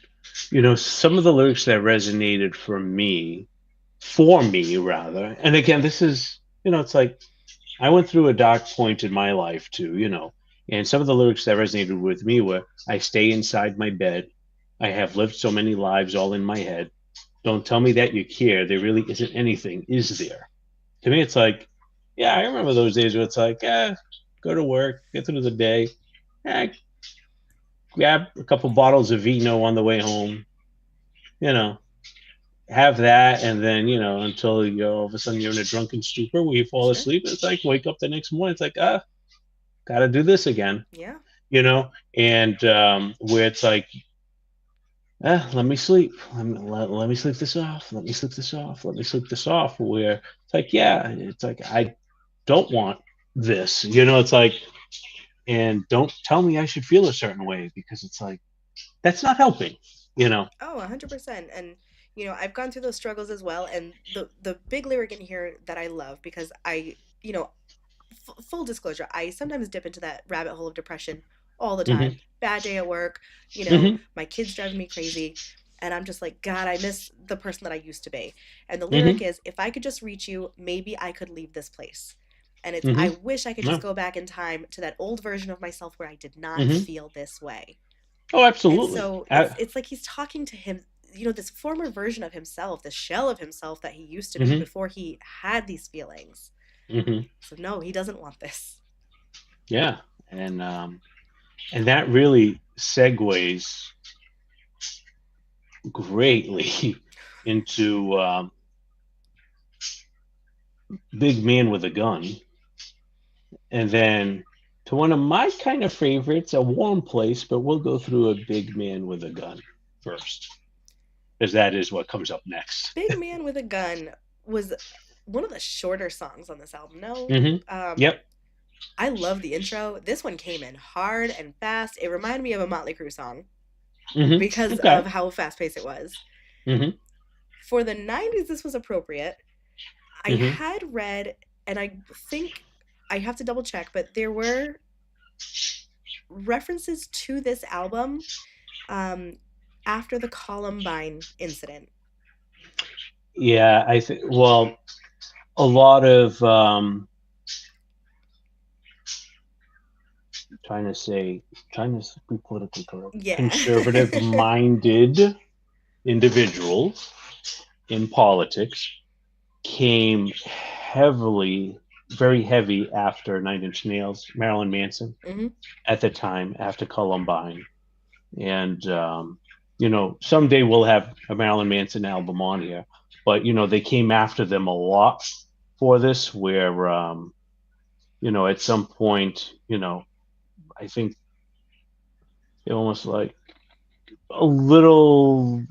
some of the lyrics that resonated for me rather. And again, this is, it's like I went through a dark point in my life too, and some of the lyrics that resonated with me were I stay inside my bed. I have lived so many lives all in my head. Don't tell me that you care. There really isn't anything, is there? To me, it's like, yeah, I remember those days where it's like, go to work, get through the day, eh, grab a couple bottles of vino on the way home, you know, have that, and then until you all of a sudden you're in a drunken stupor where you fall Sure. asleep. It's like wake up the next morning. It's like gotta do this again, Yeah. and where it's like let me sleep. Let me sleep this off. Let me sleep this off. Let me sleep this off. Where it's like, yeah, it's like I don't want this. It's like, and don't tell me I should feel a certain way because it's like that's not helping. You know. Oh, 100%. And I've gone through those struggles as well. And the big lyric in here that I love because full disclosure, I sometimes dip into that rabbit hole of depression all the Hmm. time. Bad day at work, Hmm. my kids driving me crazy, and I'm just like, God, I miss the person that I used to be. And the lyric Hmm. is, if I could just reach you, maybe I could leave this place. And it's, Hmm. I wish I could just No. go back in time to that old version of myself where I did not Hmm. feel this way. Oh, And absolutely. so it's like he's talking to him, this former version of himself, this shell of himself that he used to be Hmm. before he had these feelings. Hmm. So no, he doesn't want this. Yeah, and that really segues greatly into Big Man with a Gun, and then to one of my kind of favorites, A Warm Place, but we'll go through A Big Man with a Gun first, because that is what comes up next. Big Man with a Gun was one of the shorter songs on this album. No, Hmm. um, Yep. I love the intro. This one came in hard and fast. It reminded me of a Motley Crue song Hmm. because Okay. of how fast paced it was. Hmm. For the 90s, this was appropriate. I Hmm. had read, and I think I have to double check, but there were references to this album um, after the Columbine incident. Yeah, I think. Well, a lot of trying to say, trying to be politically correct, Yeah. conservative minded individuals in politics came heavily, very heavy after Nine Inch Nails, Marilyn Manson Hmm. at the time, after Columbine. And, someday we'll have a Marilyn Manson album on here. But, they came after them a lot for this, where, at some point, I think they almost like a little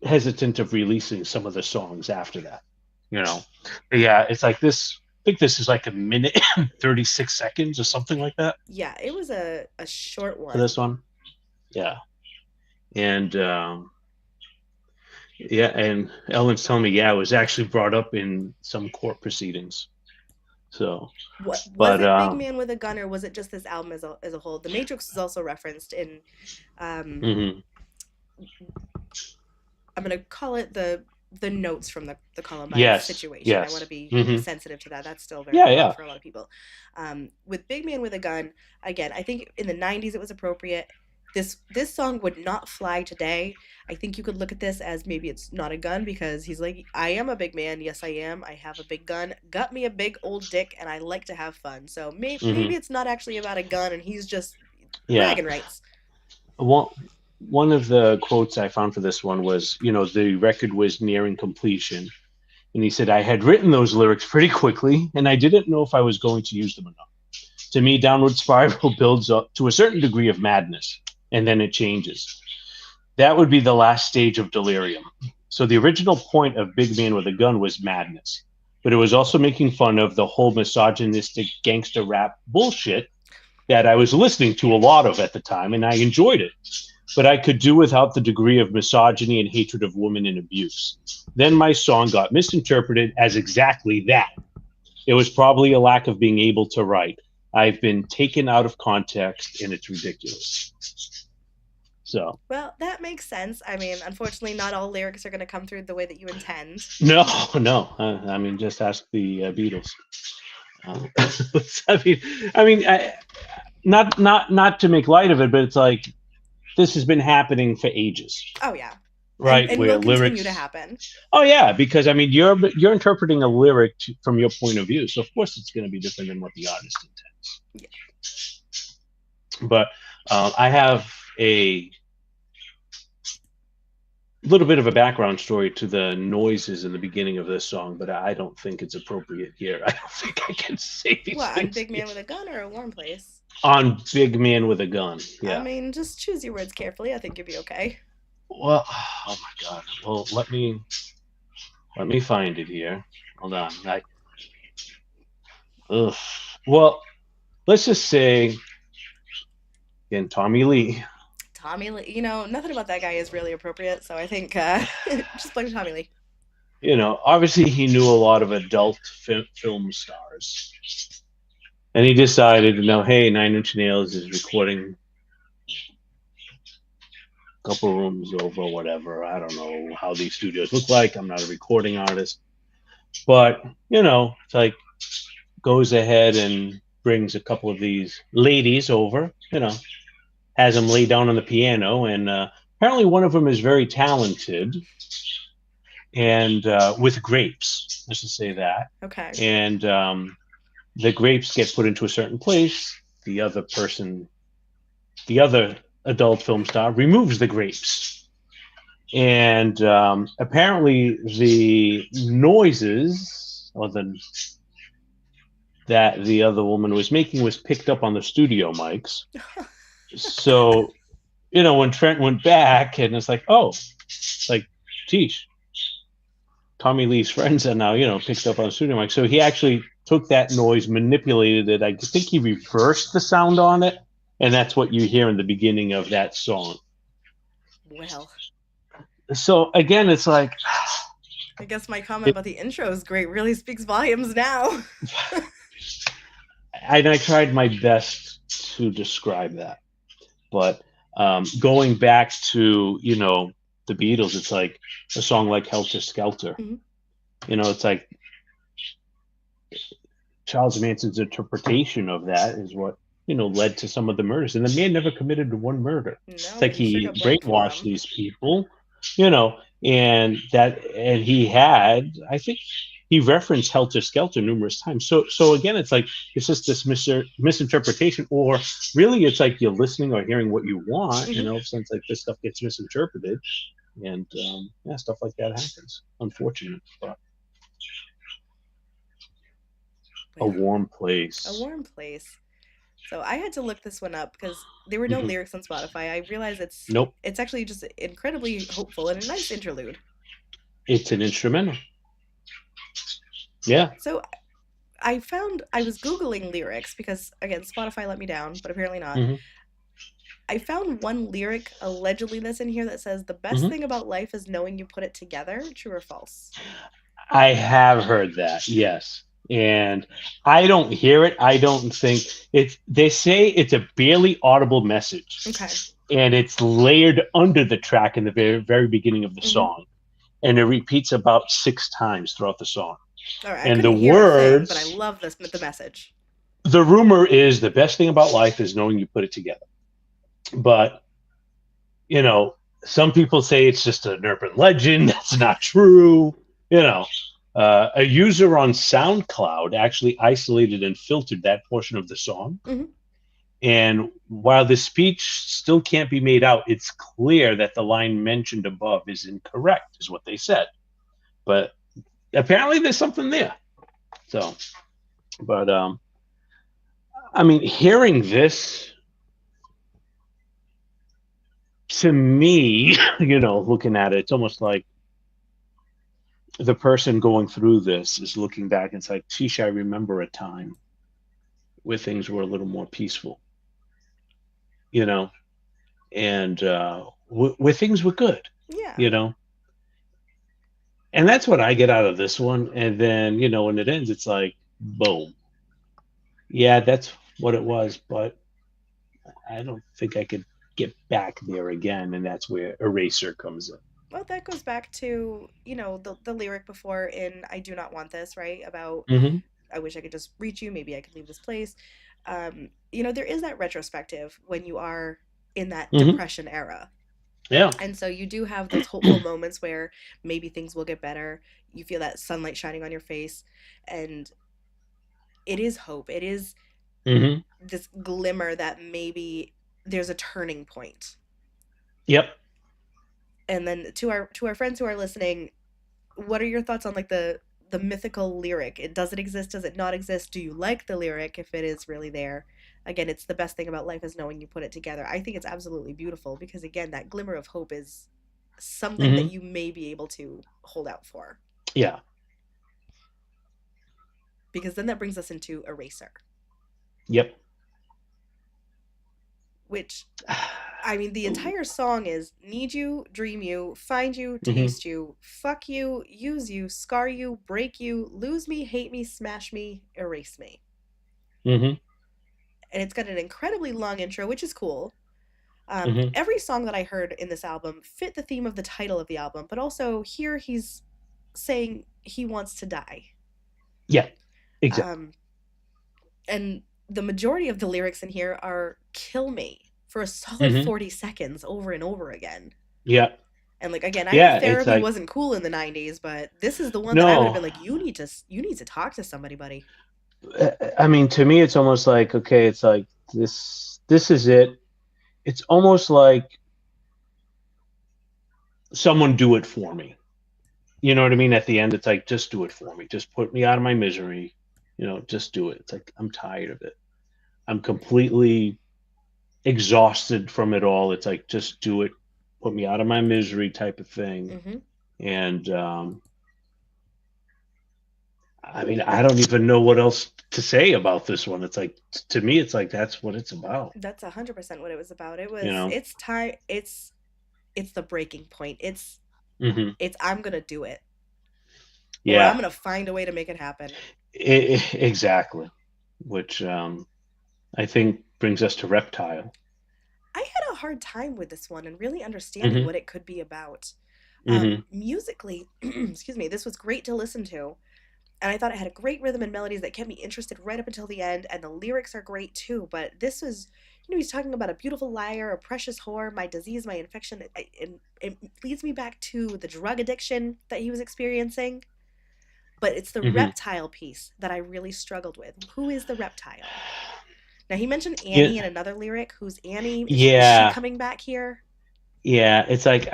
hesitant of releasing some of the songs after that. You know, but yeah, it's like this. I think this is like a minute and 36 seconds or something like that Yeah, it was a short for one. this one. Yeah, and yeah, and Ellen's telling me, yeah, it was actually brought up in some court proceedings. So, What was but it? Big Man with a Gun, or was it just this album as a whole? The Matrix is also referenced in. Um, mhm. I'm gonna call it the notes from the Columbine Yes, situation. I want to yes, be hmm, sensitive to that. That's still very yeah, raw yeah, for a lot of people. With Big Man with a Gun, again, I think in the '90s it was appropriate. This song would not fly today. I think you could look at this as maybe it's not a gun because he's like, I am a big man. Yes, I am. I have a big gun. Got me a big old dick, and I like to have fun. So maybe hmm, it's not actually about a gun, and he's just yeah. bragging rights. One one of the quotes I found for this one was, the record was nearing completion, and he said, I had written those lyrics pretty quickly, and I didn't know if I was going to use them or not. To me, Downward Spiral builds up to a certain degree of madness, and then it changes. That would be the last stage of delirium. So the original point of Big Man with a Gun was madness, but it was also making fun of the whole misogynistic gangster rap bullshit that I was listening to a lot of at the time, and I enjoyed it. But I could do without the degree of misogyny and hatred of women and abuse. Then my song got misinterpreted as exactly that. It was probably a lack of being able to write. I've been taken out of context and it's ridiculous. So, Well, that makes sense. I mean, unfortunately, not all lyrics are going to come through the way that you intend. no, no. I mean, just ask the Beatles. Uh, I mean, not to make light of it, but it's like this has been happening for ages, Oh yeah. right? And Where will continue to lyrics. happen. Oh yeah, because I mean, you're interpreting a lyric from your point of view, so of course it's going to be different than what the artist intends. Yeah. But I have a little bit of a background story to the noises in the beginning of this song, but I don't think it's appropriate here. I don't think I can say these What, on things Big here. Man with a Gun or A Warm Place? On Big Man with a Gun. I Yeah. mean, just choose your words carefully. I think you'll be okay. Well, oh my God. Well, let me find it here. Hold on. Ugh. Well, let's just say again, Tommy Lee. Tommy Lee, nothing about that guy is really appropriate, so I think just blame Tommy Lee. Obviously he knew a lot of adult film stars, and he decided, hey, Nine Inch Nails is recording a couple rooms over, whatever. I don't know how these studios look like. I'm not a recording artist, but it's like goes ahead and brings a couple of these ladies over. Has them lay down on the piano, and apparently one of them is very talented and with grapes. Let's just say that. Okay. And the grapes get put into a certain place. The other person, the other adult film star, removes the grapes. And apparently the noises that the other woman was making was picked up on the studio mics. So, when Trent went back and it's like, oh, like, geez, Tommy Lee's friends are now, picked up on the studio mic. So he actually took that noise, manipulated it. I think he reversed the sound on it. And that's what you hear in the beginning of that song. Well, So again, it's like, I guess my comment about the intro is great really speaks volumes now. and I tried my best to describe that. But going back to, the Beatles, it's like a song like Helter Skelter. Mm-hmm. It's like Charles Manson's interpretation of that is what, led to some of the murders. And the man never committed one murder. No, It's like he sure he got blamed for brainwashed them. these people, and he had, I think he referenced Helter Skelter numerous times. So again, it's like, it's just this misinterpretation, or really it's like you're listening or hearing what you want, Mm-hmm. since like this stuff gets misinterpreted. And stuff like that happens. Unfortunate, but a Well, warm A place. Warm Place. So I had to look this one up because there were no Hmm. lyrics on Spotify. I realize it's Nope, it's actually just incredibly hopeful and a nice interlude. it's an instrumental. Yeah. So I was Googling lyrics because again, Spotify let me down, but apparently not. Hmm. I found one lyric allegedly that's in here that says the best Hmm. thing about life is knowing you put it together. True or false? I have heard that, yes. And I don't hear it. I don't think they say it's a barely audible message. Okay. And it's layered under the track in the very, very beginning of the Mm-hmm. song. And it repeats about 6 times throughout the song. All right. I And the couldn't hear a thing, but I words, love the message. the rumor is the best thing about life is knowing you put it together. But, some people say it's just an urban legend. That's not true. A user on SoundCloud actually isolated and filtered that portion of the song. Mm-hmm. And while the speech still can't be made out, it's clear that the line mentioned above is incorrect, is what they said. But apparently there's something there. So, but I mean, hearing this, to me, looking at it, it's almost like the person going through this is looking back and it's like, geez, I remember a time where things were a little more peaceful, and where things were good, Yeah. you know. And that's what I get out of this one. And then, when it ends, it's like, boom. Yeah, that's what it was, but I don't think I could get back there again. And that's where Eraser comes in. Well, that goes back to, the lyric before in I Do Not Want This, right? About Mm-hmm. I wish I could just reach you, maybe I could leave this place. There is that retrospective when you are in that Hmm. depression era. Yeah. And so you do have those hopeful moments where maybe things will get better. You feel that sunlight shining on your face, and it is hope. It is Hmm. this glimmer that maybe there's a turning point. Yep. And then to our friends who are listening, what are your thoughts on like the mythical lyric? Does it exist? Does it not exist? Do you like the lyric if it is really there? Again, it's the best thing about life is knowing you put it together. I think it's absolutely beautiful because again, that glimmer of hope is something that Hmm. you may be able to hold out for. Yeah. Because then that brings us into Eraser, Yep. which I mean, the entire song is need you, dream you, find you, Hmm. taste you, fuck you, use you, scar you, break you, lose me, hate me, smash me, erase me. Hmm. And it's got an incredibly long intro, which is cool. Hmm. Every song that I heard in this album fit the theme of the title of the album, but also here he's saying he wants to die. Yeah. Exactly. Um, and the majority of the lyrics in here are kill me for a solid Hmm. 40 seconds over and over again. Yeah. And like again, I know Yeah. It's therapy like, wasn't cool in the 90s, but this is the one that I would have no. been like you need to talk to somebody, buddy. I mean, to me, it's almost like, okay, it's like this is it. It's almost like someone do it for me. You know what I mean? At the end, it's like, just do it for me. Just put me out of my misery. Just do it. It's like, I'm tired of it. I'm completely exhausted from it all. It's like, just do it. Put me out of my misery type of thing. Hmm. And I mean, I don't even know what else to say about this one. It's like, to me, it's like, that's what it's about. That's 100% what it was about. You know? It's time, it's the breaking point. Hmm. It's I'm gonna do it, or I'm Yeah, gonna find a way to make it happen. exactly. Which I think brings us to Reptile. I had a hard time with this one and really understanding Hmm. what it could be about. Hmm. Musically, excuse me, this was great to listen to. And I thought it had a great rhythm and melodies that kept me interested right up until the end. And the lyrics are great too. But this was, he's talking about a beautiful liar, a precious whore, my disease, my infection. It leads me back to the drug addiction that he was experiencing. But it's the Hmm. reptile piece that I really struggled with. Who is the reptile? Now, he mentioned Yeah, Annie in another lyric. Who's Annie? Is she yeah, coming back here? yeah. It's like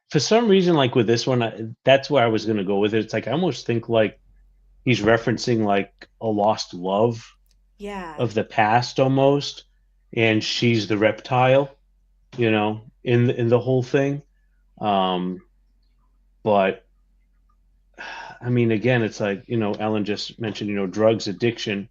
for some reason, like with this one, that's where I was gonna go with it. It's like I almost think like he's referencing like a lost love Yeah. of the past almost, and she's the reptile, in the whole thing. Um, but I mean, again, it's like, Ellen just mentioned, drugs addiction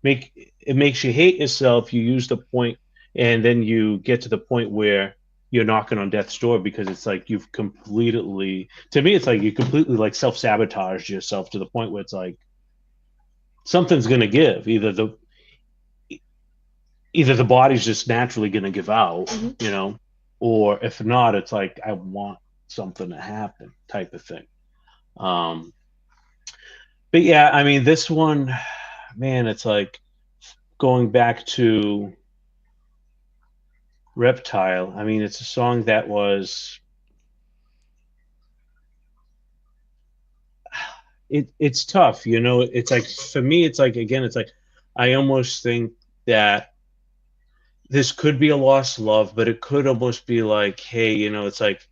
makes you hate yourself. You use the point, and then you get to the point where you're knocking on death's door because it's like you've completely, to me, it's like you completely like self-sabotaged yourself to the point where it's like something's gonna give. Either the body's just naturally gonna give out, Hmm. or if not, it's like I want something to happen type of thing. Um, but yeah, I mean, this one, man, it's like going back to Reptile. I mean, it's a song that was it's tough, It's like for me, it's like again, it's like I almost think that this could be a lost love, but it could almost be like, hey, it's like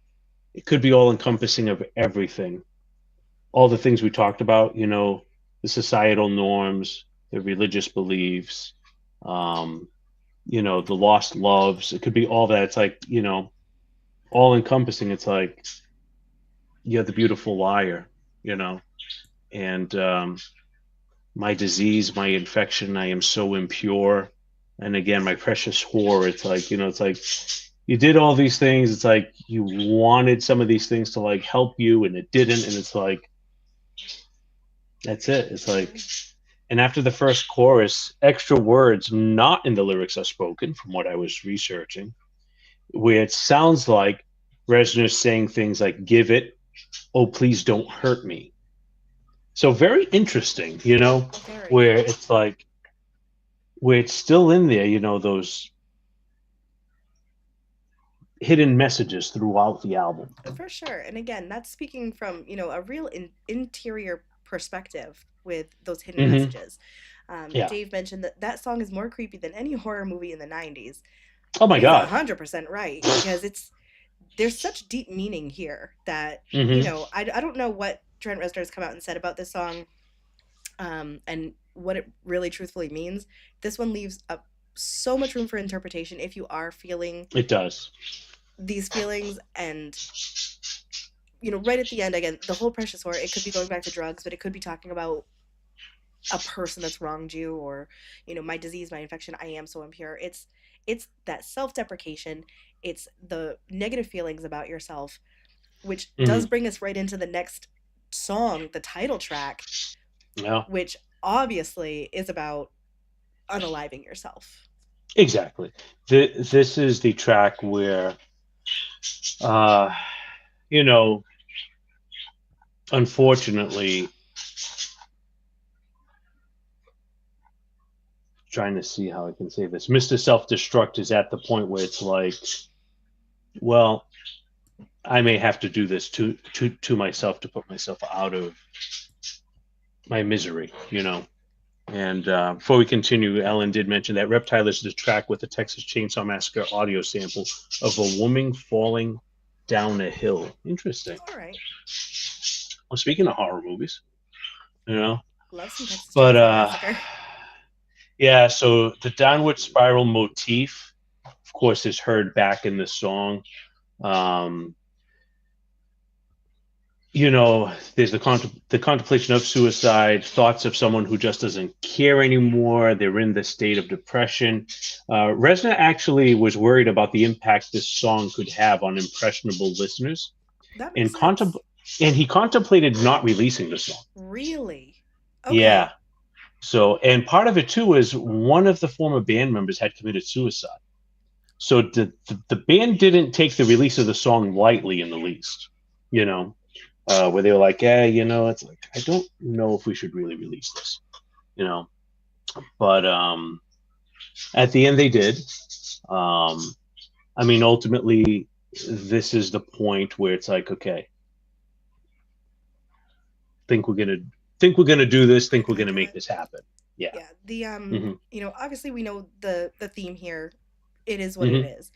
it could be all encompassing of everything, all the things we talked about, the societal norms, the religious beliefs, um, the lost loves. It could be all that. It's like, all encompassing. It's like you're the beautiful liar, you know, and my disease, my infection, I am so impure. And again, my precious whore. It's like, it's like you did all these things. It's like you wanted some of these things to like help you and it didn't. And it's like, that's it. It's like, and after the first chorus, extra words not in the lyrics are spoken from what I was researching, where it sounds like Reznor's saying things like, give it, oh, please don't hurt me. So very interesting, Very. where it's like, where it's still in there, those hidden messages throughout the album. For sure. And again, that's speaking from, a real interior perspective with those hidden Hmm. messages. Yeah. Dave mentioned that that song is more creepy than any horror movie in the 90s. Oh And my he's God. 100% right because there's such deep meaning here that, Hmm. I don't know what Trent Reznor has come out and said about this song, and what it really truthfully means. This one leaves up so much room for interpretation if you are feeling It does. these feelings. And right at the end, again, the whole Precious War, it could be going back to drugs, but it could be talking about a person that's wronged you, or my disease, my infection, I am so impure. It's that self-deprecation, it's the negative feelings about yourself, which does Hmm. bring us right into the next song, the title track, Yeah. which obviously is about unaliving yourself. Exactly. This is the track where, uh, you know, unfortunately, trying to see how I can say this, Mr. Self Destruct is at the point where it's like, well, I may have to do this to myself to put myself out of my misery. And before we continue, Ellen did mention that Reptile is the track with the Texas Chainsaw Massacre audio sample of a woman falling down a hill. Interesting. All right. Well, speaking of horror movies, you know, Love some Texas but Chainsaw Massacre. yeah. So the downward spiral motif, of course, is heard back in the song. Um, there's the contemplation of suicide, thoughts of someone who just doesn't care anymore. They're in the state of depression. Reznor actually was worried about the impact this song could have on impressionable listeners, That makes and sense. and he contemplated not releasing the song. Really? Yeah. Okay. So, and part of it too is one of the former band members had committed suicide. So the band didn't take the release of the song lightly in the least. You know, where they were like, yeah, it's like I don't know if we should really release this, you know. But at the end, they did. Um, I mean, ultimately, this is the point where it's like, okay, think we're gonna think we're gonna do this. We're Think we're gonna gonna do make it. this happen. Yeah. Yeah. The Hmm. obviously we know the theme here. It is what it Hmm. is.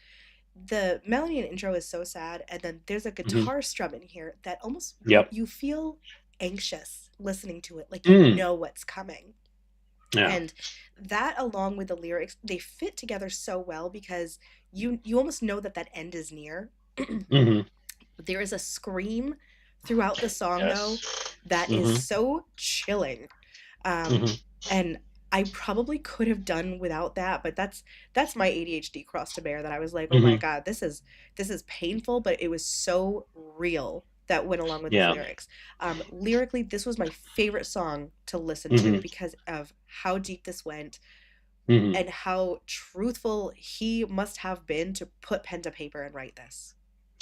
The melody and intro is so sad, and then there's a Hmm. guitar strum in here that almost Yep. you feel anxious listening to it, like Mm. what's coming. Yeah. And that, along with the lyrics, they fit together so well because you almost know that that end is near. Hmm. There is a scream throughout the song, though, Yes. that is Hmm. so chilling. Um, Hmm. and I probably could have done without that, but that's my ADHD cross to bear. That I was like, oh my Hmm. God, this is painful, but it was so real that went along with these Yeah. lyrics. Lyrically, this was my favorite song to listen to Hmm. because of how deep this went Hmm. and how truthful he must have been to put pen to paper and write this.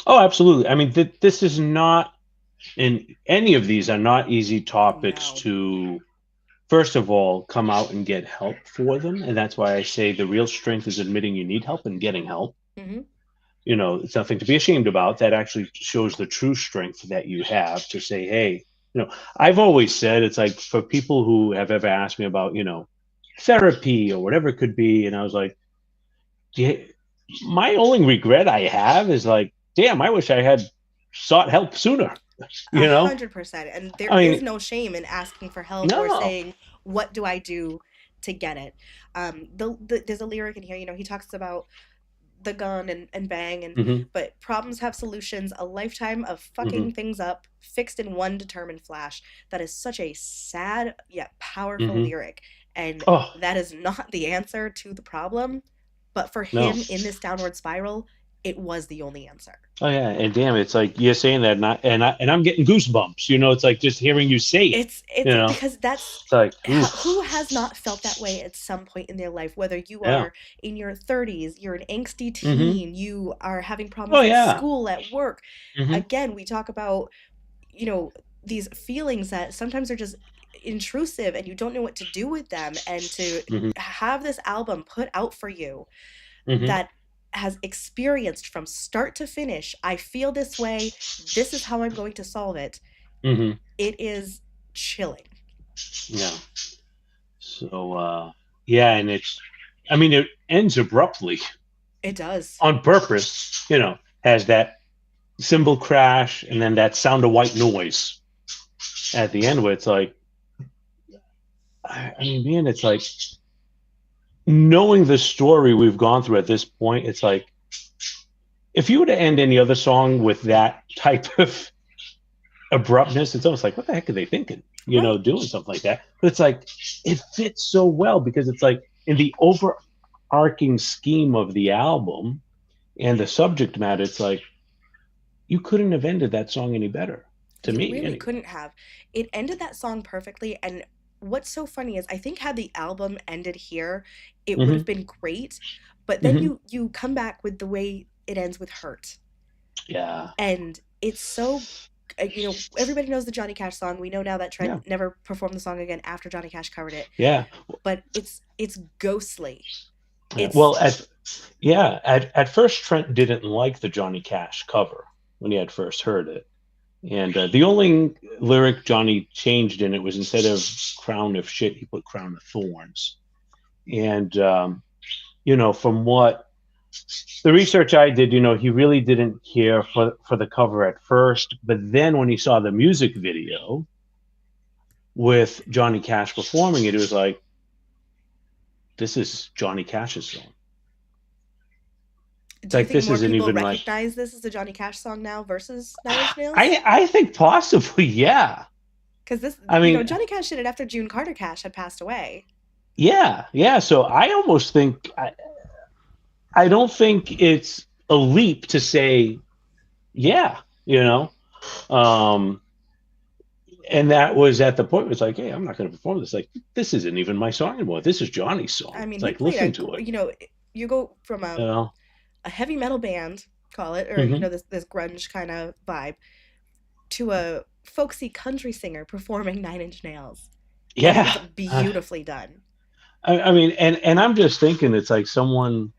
Oh, absolutely. I mean, this is not, and any of these are not easy topics No. to, first of all, come out and get help for them. And that's why I say the real strength is admitting you need help and getting help. Hmm. It's nothing to be ashamed about. That actually shows the true strength that you have to say, hey, I've always said it's like for people who have ever asked me about, therapy or whatever it could be. And I was like, yeah, my only regret I have is like, damn, I wish I had sought help sooner. A You know, 100%. And there I is mean, no shame in asking for help or no. saying, what do I do to get it? There's a lyric in here, he talks about the gun and bang, Hmm. but problems have solutions, a lifetime of Hmm. fucking things up, fixed in one determined flash. That is such a sad yet powerful Hmm. lyric. And Oh that is not the answer to the problem. But for no. him in this downward spiral, it was the only answer. Oh yeah, and damn, it's like you're saying that, and I'm getting goosebumps. It's like just hearing you say it. It's You know, because that's it's like, who oof, has not felt that way at some point in their life, whether you yeah. are in your 30s, you're an angsty Hmm. teen, you are having Oh problems at yeah. school, at work. Hmm. Again, we talk about, you know these feelings that sometimes are just intrusive and you don't know what to do with them, and to Hmm. have this album put out for you Hmm. that has experienced from start to finish, I feel this way, this is how I'm going to solve it, Hmm. it is chilling. Yeah. So yeah, and I mean, it ends abruptly It does. on purpose. Has that cymbal crash and then that sound of white noise at the end, where it's like, I mean, man, it's like knowing the story we've gone through at this point. It's like if you were to end any other song with that type of abruptness, it's almost like, what the heck are they thinking? Right. Doing something like that. But it's like it fits so well because it's like in the overarching scheme of the album and the subject matter, it's like you couldn't have ended that song any better, to You me really anyway. couldn't have. It ended that song perfectly. And what's so funny is I think had the album ended here, it would have Hmm. been great. But then Hmm. you come back with the way it ends with Hurt. Yeah. And it's so everybody knows the Johnny Cash song. We know now that Yeah. Trent never performed the song again after Johnny Cash covered it. Yeah. But it's ghostly. Yeah. It's Well, at first Trent didn't like the Johnny Cash cover when he had first heard it. And the only lyric Johnny changed in it was instead of crown of shit, he put crown of thorns. And, from what the research I did, he really didn't care for the cover at first. But then when he saw the music video with Johnny Cash performing it, it was like, this is Johnny Cash's song. It's Do you like, think this more isn't people even like, recognize this as a Johnny Cash song now versus Nine Inch Nails? I think possibly, yeah. Because this, I mean, Johnny Cash did it after June Carter Cash had passed away. yeah, yeah. So I almost think I don't think it's a leap to say, yeah, you know. Um, and that was at the point where it's like, hey, I'm not going to perform this. Like, this isn't even my song anymore. This is Johnny's song. I mean, It's he like, played listen to it. you go from You know. a heavy metal band, call it, or Hmm. this grunge kind of vibe, to a folksy country singer performing Nine Inch Nails, and it was Yeah. beautifully done. I mean, and I'm just thinking, it's like someone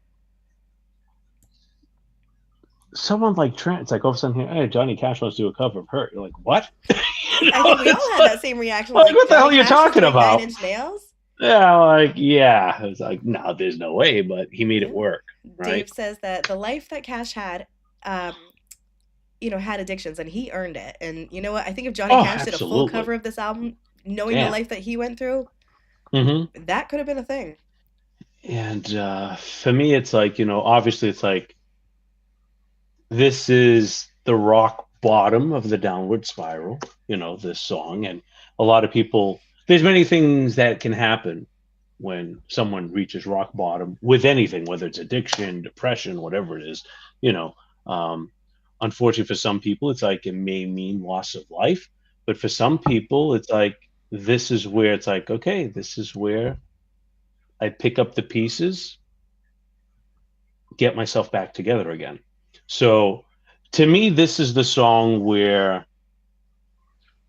like Trent. It's like all of a sudden, here, hey, Johnny Cash wants to do a cover of Hurt. You're like, what? I think we all It's had that same reaction. Like what the hell Johnny are you Cash is talking doing Nine about? Inch Nails. Yeah, like, yeah. It's like, no, there's no way, but he made it Yeah. work, right? Dave says that the life that Cash had, um, had addictions, and he earned it. And you know what? I think if Johnny Oh, Cash did a full absolutely. cover of this album, knowing the Damn. life that he went through, Hmm. that could have been a thing. And for me, it's like, obviously, it's like this is the rock bottom of the downward spiral, this song. And a lot of people, there's many things that can happen when someone reaches rock bottom with anything, whether it's addiction, depression, whatever it is, you know. Um, Unfortunately, for some people, it's like it may mean loss of life. But for some people, it's like this is where it's like, okay, this is where I pick up the pieces, get myself back together again. So to me, this is the song where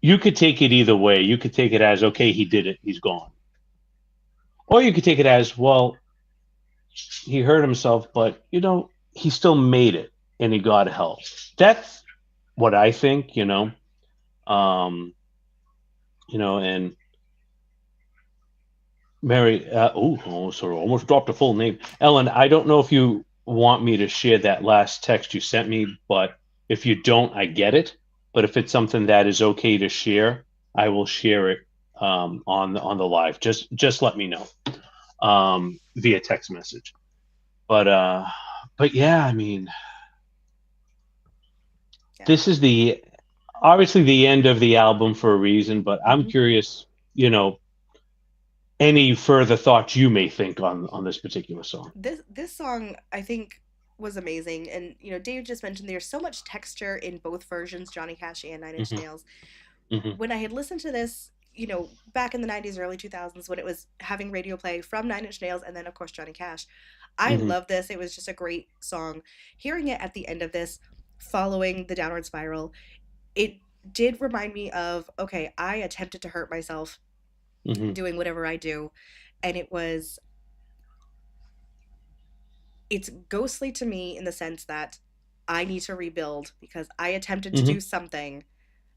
you could take it either way. You could take it as, okay, he did it, he's gone. Or you could take it as, well, he hurt himself, but, he still made it and he got help. That's what I think, Um, and Mary, sorry, almost dropped a full name. Ellen, I don't know if you want me to share that last text you sent me, but if you don't, I get it. But if it's something that is okay to share, I will share it on the live. Just let me know via text message. But but yeah, I mean, Yeah. this is the obviously the end of the album for a reason. But I'm Hmm. curious, any further thoughts you may think on this particular song. This song, I think, was amazing. And Dave just mentioned there's so much texture in both versions, Johnny Cash and Nine Inch Hmm. Nails. Hmm. When I had listened to this, back in the 90s, early 2000s, when it was having radio play from Nine Inch Nails and then, of course, Johnny Cash, I Hmm. love this. It was just a great song. Hearing it at the end of this, following the downward spiral, it did remind me of, okay, I attempted to hurt myself Hmm. doing whatever I do. And it was it's ghostly to me in the sense that I need to rebuild because I attempted to Hmm. do something.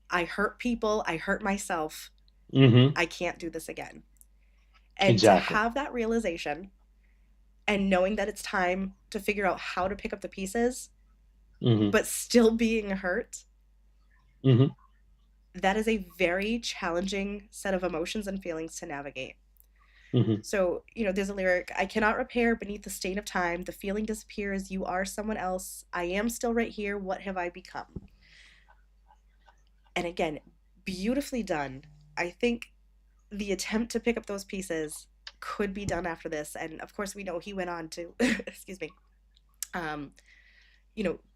I hurt people, I hurt myself. Hmm. I can't do this again. And to Exactly. have that realization and knowing that it's time to figure out how to pick up the pieces, Hmm. but still being hurt, Hmm. that is a very challenging set of emotions and feelings to navigate. Hmm. So, there's a lyric: I cannot repair beneath the stain of time. The feeling disappears. You are someone else. I am still right here. What have I become? And again, beautifully done. I think the attempt to pick up those pieces could be done after this. And of course, we know he went on to, excuse me, um,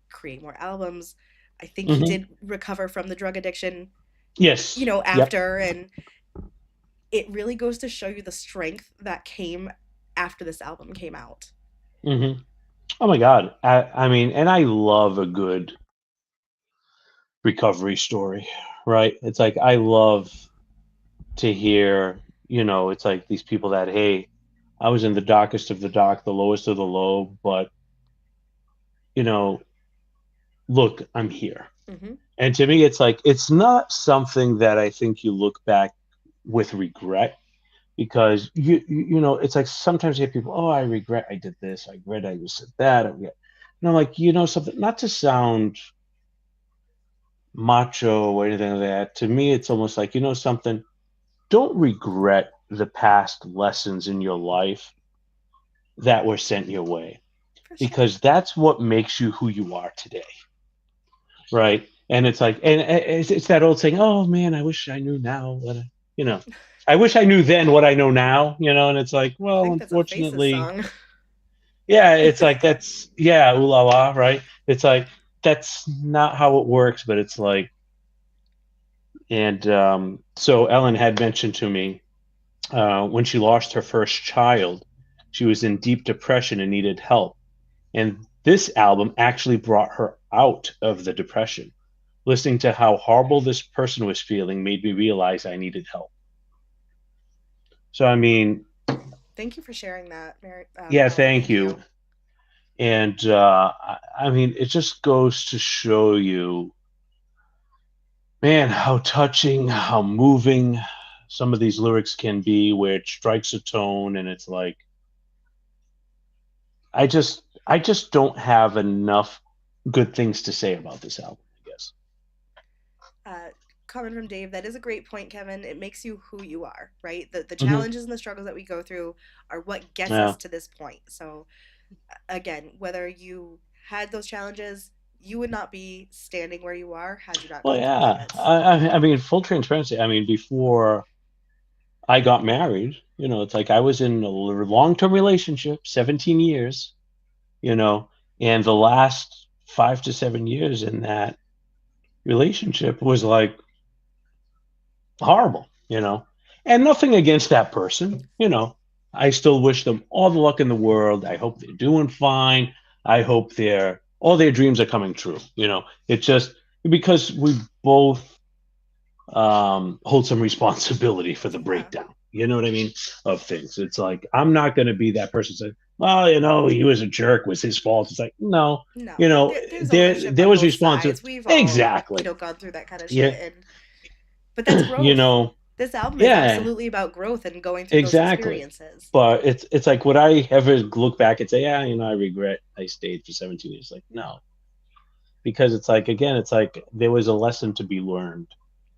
create more albums. I think he Hmm. did recover from the drug addiction, Yes. Yep. after. And it really goes to show you the strength that came after this album came out. Hmm. Oh my God. I mean, and I love a good recovery story, right? It's like I love to hear, it's like these people that, hey, I was in the darkest of the dark, the lowest of the low, but you know, look, I'm here. Hmm. And to me, it's like it's not something that I think you look back with regret because it's like sometimes you hear people, oh, I regret I did this, I regret I said that, I regret. And I'm like, something, not to sound macho or anything like that. To me, it's almost like, something, don't regret the past lessons in your life that were sent your way For sure. because that's what makes you who you are today, right? And it's like, and it's that old saying, oh man, I wish I knew now you know I wish I knew then what I know now, and it's like, I well, think that's a Faces unfortunately, song. yeah, it's like that's, yeah, ooh la la, right? It's like that's not how it works, but it's like, and so Ellen had mentioned to me when she lost her first child, she was in deep depression and needed help. And this album actually brought her out of the depression. Listening to how horrible this person was feeling made me realize I needed help. So, I mean, Thank you for sharing that, Mary, yeah, Ellen. thank Thank you. you. And I mean, it just goes to show you, man, how touching, how moving some of these lyrics can be, where it strikes a tone and it's like, I just don't have enough good things to say about this album, I guess. Uh, Comment from Dave: that is a great point, Kevin. It makes you who you are, right? The Hmm. challenges and the struggles that we go through are what gets us Yeah. to this point. So, again, whether you had those challenges, you would not be standing where you are had you not Well, gone through those yeah. bits. I mean, full transparency. I mean, before I got married, it's like I was in a long-term relationship, 17 years, you know, and the last 5 to 7 years in that relationship was like horrible, and nothing against that person. I still wish them all the luck in the world. I hope they're doing fine. I hope all their dreams are coming true. It's just because we both hold some responsibility for the Yeah. breakdown. You know what I mean? Of things. It's like I'm not going to be that person saying, "Well, he was a jerk. Was his fault." It's like, no. No, there's There ownership there on was both responsibility. sides. We've all, Exactly. gone through that kind of Yeah. shit. But that's You growth. know. This album is Yeah. absolutely about growth and going through those Exactly. experiences. But it's like, would I ever look back and say, yeah, I regret I stayed for 17 years? Like, no, because it's like, again, it's like there was a lesson to be learned,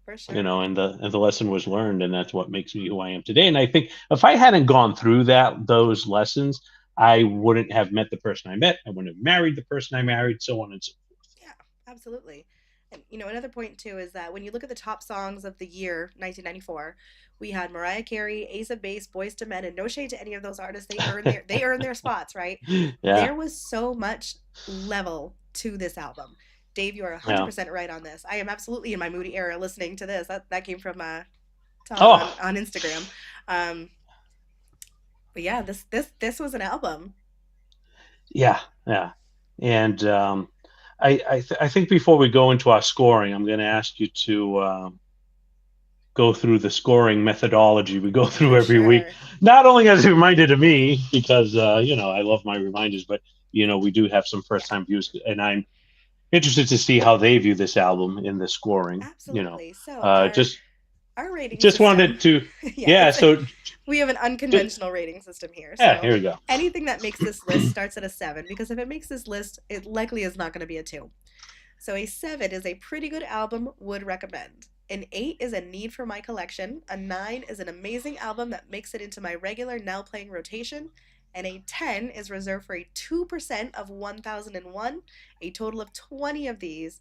For sure. and the lesson was learned, and that's what makes me who I am today. And I think if I hadn't gone through those lessons, I wouldn't have met the person I met. I wouldn't have married the person I married, so on and so Yeah, absolutely. And another point too is that when you look at the top songs of the year 1994, we had Mariah Carey, Ace of Base, Boys to Men, and no shade to any of those artists. They earned their spots, right? forth. Yeah, There was so much level to this album. Dave, you are yeah. 100% right on this. I am absolutely in my moody era listening to this. That came from Tom Oh, on Instagram. Um, but yeah, this was an album. yeah, yeah. And I think before we go into our scoring, I'm going to ask you to go through the scoring methodology we go through For every week. sure. Not only as a reminder to me, because I love my reminders, but we do have some first time views, and I'm interested to see how they view this album in the scoring. Absolutely. So Uh, just our rating just system, wanted to, yeah, yeah. So we have an just, unconventional rating system here. yeah, So here we go. anything that makes this list starts at a 7 because if it makes this list, it likely is not going to be a 2. So a 7 is a pretty good album, would recommend. An 8 is a need for my collection. A 9 is an amazing album that makes it into my regular now playing rotation. And a 10 is reserved for a 2% of 1001. A total of 20 of these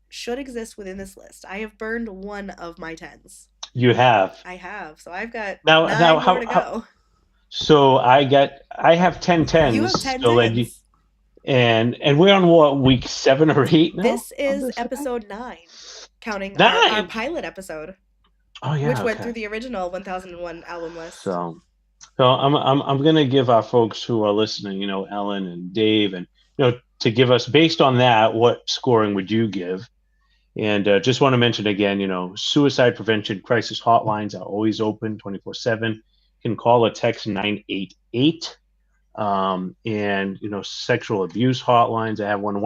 should exist within this list. I have burned one of my 10s. You have I have. So I've got now 9 more how to go. so I have 10 You have tens. 10 So then you, tens. and we're on what, week 7 or 8 now This of is this, I think. episode 9, counting our 9. pilot episode, Oh which yeah, went okay. through the original 1001 album list. So I'm gonna give our folks who are listening, Ellen and Dave, and to give us, based on that, what scoring would you give? And just want to mention again, suicide prevention crisis hotlines are always open 24/7. You can call or text 988. And sexual abuse hotlines. I have one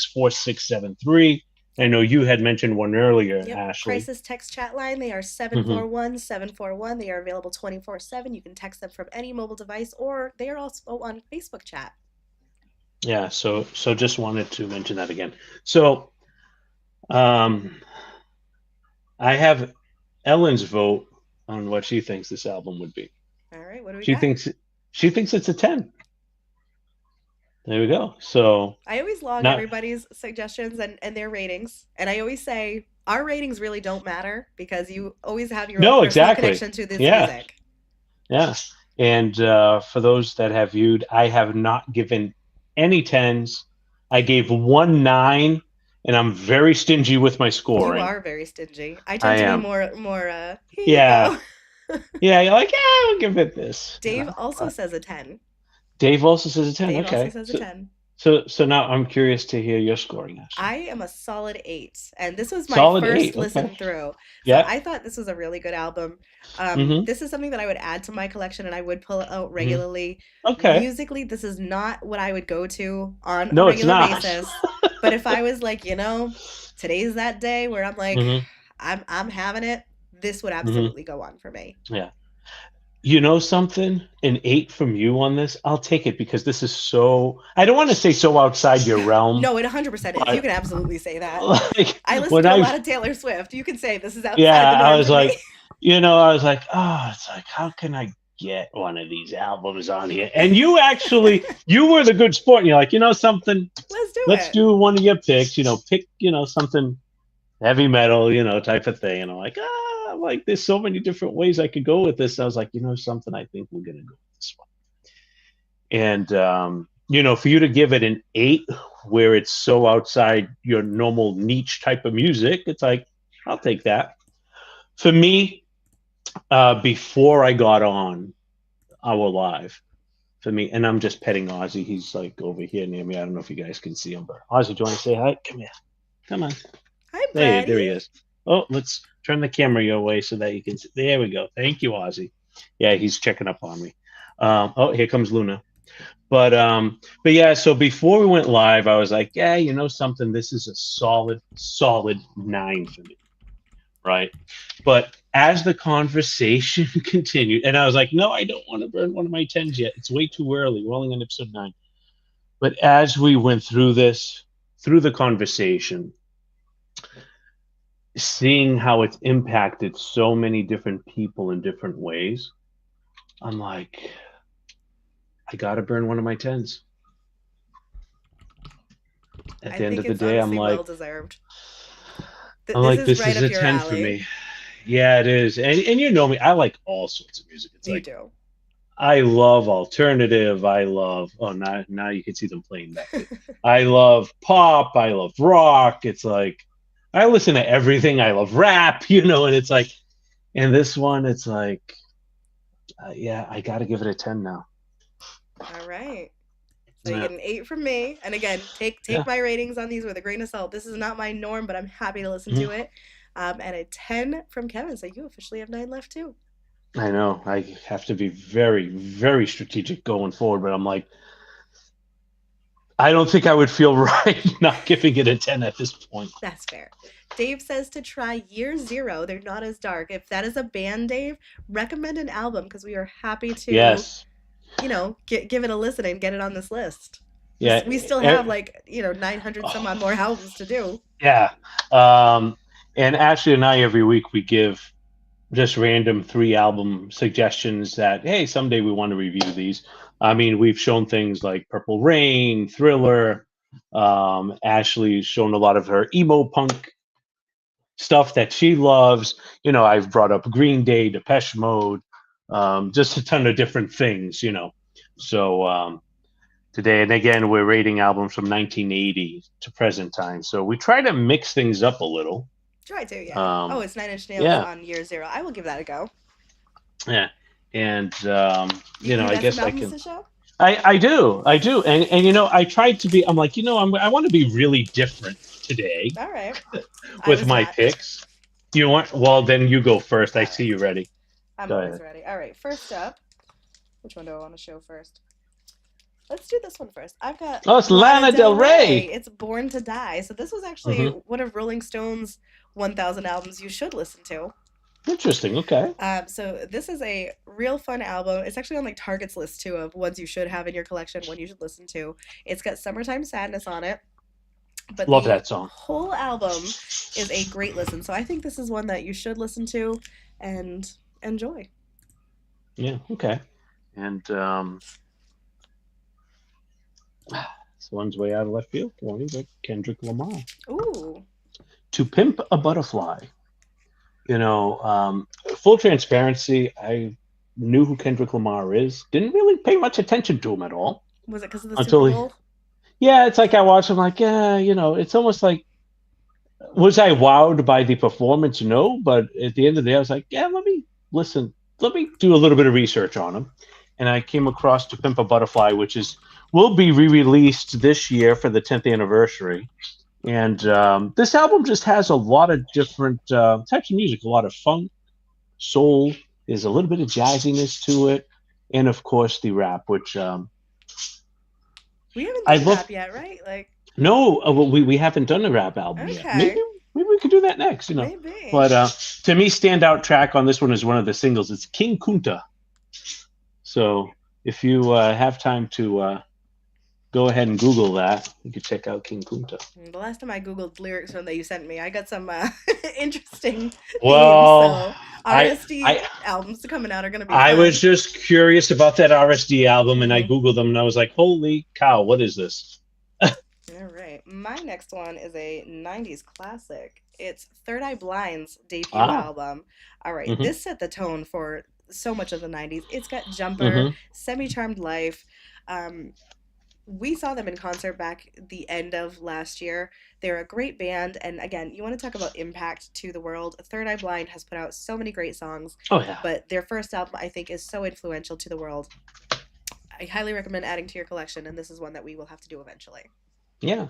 1-800-656-4673. I know you had mentioned one earlier, Yep. Ashley. Crisis text chat line. They are Hmm. 741-741. They are available 24/7. You can text them from any mobile device or they are also on Facebook chat. Yeah, so just wanted to mention that again. So um, I have Ellen's vote on what she thinks this album would be. All right, what do we She got? thinks she thinks it's a 10. There we go. So I always log not everybody's suggestions and their ratings. And I always say our ratings really don't matter because you always have your own no, personal exactly. connection to this Yeah, music. yeah. And for those that have viewed, I have not given any tens. I gave one 9, and I'm very stingy with my You scoring. are very stingy. I I tend to be am. more here you Yeah. go. Yeah, you're like, yeah, I'll give it this. Dave also But says a 10. Dave also says a 10. Dave also Okay. says a So, 10. so now I'm curious to hear your scoring, Ashley. I am a solid 8, and this was my Solid first 8. Okay. listen through. So Yeah. I thought this was a really good album. Mm-hmm. This is something that I would add to my collection and I would pull it out Mm-hmm. regularly. Okay. Musically, this is not what I would go to on a No, it's regular not. basis. But if I was like, today's that day where I'm like, Mm-hmm. I'm having it, this would Mm-hmm. absolutely go on for me. Yeah. You know something? An 8 from you on this, I'll take it because this is so. I don't want to say so outside your realm, No, it 100% is. You but can absolutely say that. like I listen when to a I, lot of Taylor Swift. You can say this is outside the yeah, I norm was for me. like, I was like, oh, it's like, how can I get one of these albums on here? And you were the good sport, and you're like, something, Let's do let's it. do one of your picks. Pick, something heavy metal, type of thing. And I'm like, like there's so many different ways I could go with this. I was like, something, I think we're gonna go with this one. And for you to give it an 8, where it's so outside your normal niche type of music, it's like, I'll take that. For me, before I got on our live, for me, and I'm just petting Ozzy. He's like over here near me. I don't know if you guys can see him, but Ozzy, do you want to say hi? Come here. Come on. Hi, There buddy. he is. Oh, let's turn the camera your way so that you can see. There we go. Thank you, Ozzy. Yeah, he's checking up on me. Oh, here comes Luna. But yeah, so before we went live, I was like, yeah, something, this is a solid 9 for me. Right. But as the conversation continued, and I was like, no, I don't want to burn one of my 10s yet. It's way too early. We're only on episode 9. But as we went through the conversation, seeing how it's impacted so many different people in different ways, I'm like, I got to burn one of my 10s. At I the end think of the it's day, honestly well deserved. This is this right is up a your 10 for alley. me. Yeah, it is. And you know me, I like all sorts of music. It's You like, do. I love alternative. I love, oh, now you can see them playing that. I love pop. I love rock. It's like, I listen to everything. I love rap, and it's like, and this one, it's like, yeah, I got to give it a 10 now. All right. So you Yeah. get an 8 from me. And again, take Yeah. my ratings on these with a grain of salt. This is not my norm, but I'm happy to listen to Mhm. it. And a 10 from Kevin. So you officially have 9 left too. I know. I have to be very, very strategic going forward, but I'm like, I don't think I would feel right not giving it a 10 at this point. That's fair. Dave says to try Year Zero. They're not as dark. If that is a band, Dave, recommend an album because we are happy to, Yes. give it a listen and get it on this list. Yeah. We still have like, 900 some odd more Oh, albums to do. yeah. Um, and Ashley and I, every week, we give just random 3 album suggestions that, hey, someday we want to review these. I mean, we've shown things like Purple Rain, Thriller. Ashley's shown a lot of her emo punk stuff that she loves. I've brought up Green Day, Depeche Mode, just a ton of different things. So today, and again, we're rating albums from 1980 to present time. So we try to mix things up a little. Try to, yeah. Oh, Um, it's Nine Inch Nails yeah, on Year Zero. I will give that a go. yeah, and You I got some guess I albums can. to show? I do, and I tried to be. I'm like, I want to be really different today All right. I with was my not. picks. You want? Well, then you go first. I All see right. you ready. I'm Go always ahead. ready. All right. First up, which one do I want to show first? Let's do this one first. I've got Oh, it's Lana Lana Del Del Rey. Rey. It's Born to Die. So this was actually Hmm. one of Rolling Stone's 1,000 albums you should listen to. Interesting. Okay. So this is a real fun album. It's actually on like Target's list too of ones you should have in your collection, one you should listen to. It's got Summertime Sadness on it, but Love the that song. whole album is a great listen. So I think this is one that you should listen to and enjoy. Yeah. Okay. And this one's way out of left field for me, but Kendrick Lamar. Ooh, To Pimp a Butterfly. You know, um, Full transparency, I knew who Kendrick Lamar is. Didn't really pay much attention to him at all was it because of the Super until Bowl? yeah, it's like I watched him like, yeah, it's almost like, was I wowed by the performance? No, but at the end of the day, I was like, yeah, let me listen, let me do a little bit of research on him. And I came across To Pimp a Butterfly, which will be re-released this year for the 10th anniversary. And this album just has a lot of different types of music, a lot of funk, soul. There's a little bit of jazziness to it, and of course the rap, which We haven't I done love. rap yet, right? Like, No, well, we haven't done a rap album yet. Maybe okay, we could do that next. maybe. But to me, standout track on this one is one of the singles. It's King Kunta. So if you have time to go ahead and Google that, you could check out King Kunta. The last time I googled lyrics from that you sent me, I got some interesting themes. Well, So I RSD I albums coming out are gonna be I was fun. just curious about that RSD album, and I Hmm. Googled them, and I was like, "Holy cow, what is this?" All right, my next one is a '90s classic. It's Third Eye Blind's debut Ah, album. All right, mm-hmm, this set the tone for so much of the '90s. It's got Jumper, mm-hmm, Semi Charmed Life. Um, we saw them in concert back the end of last year. They're a great band, and again, you want to talk about impact to the world. Third Eye Blind has put out so many great songs, oh yeah, but their first album I think is so influential to the world. I highly recommend adding to your collection, and this is one that we will have to do eventually. yeah.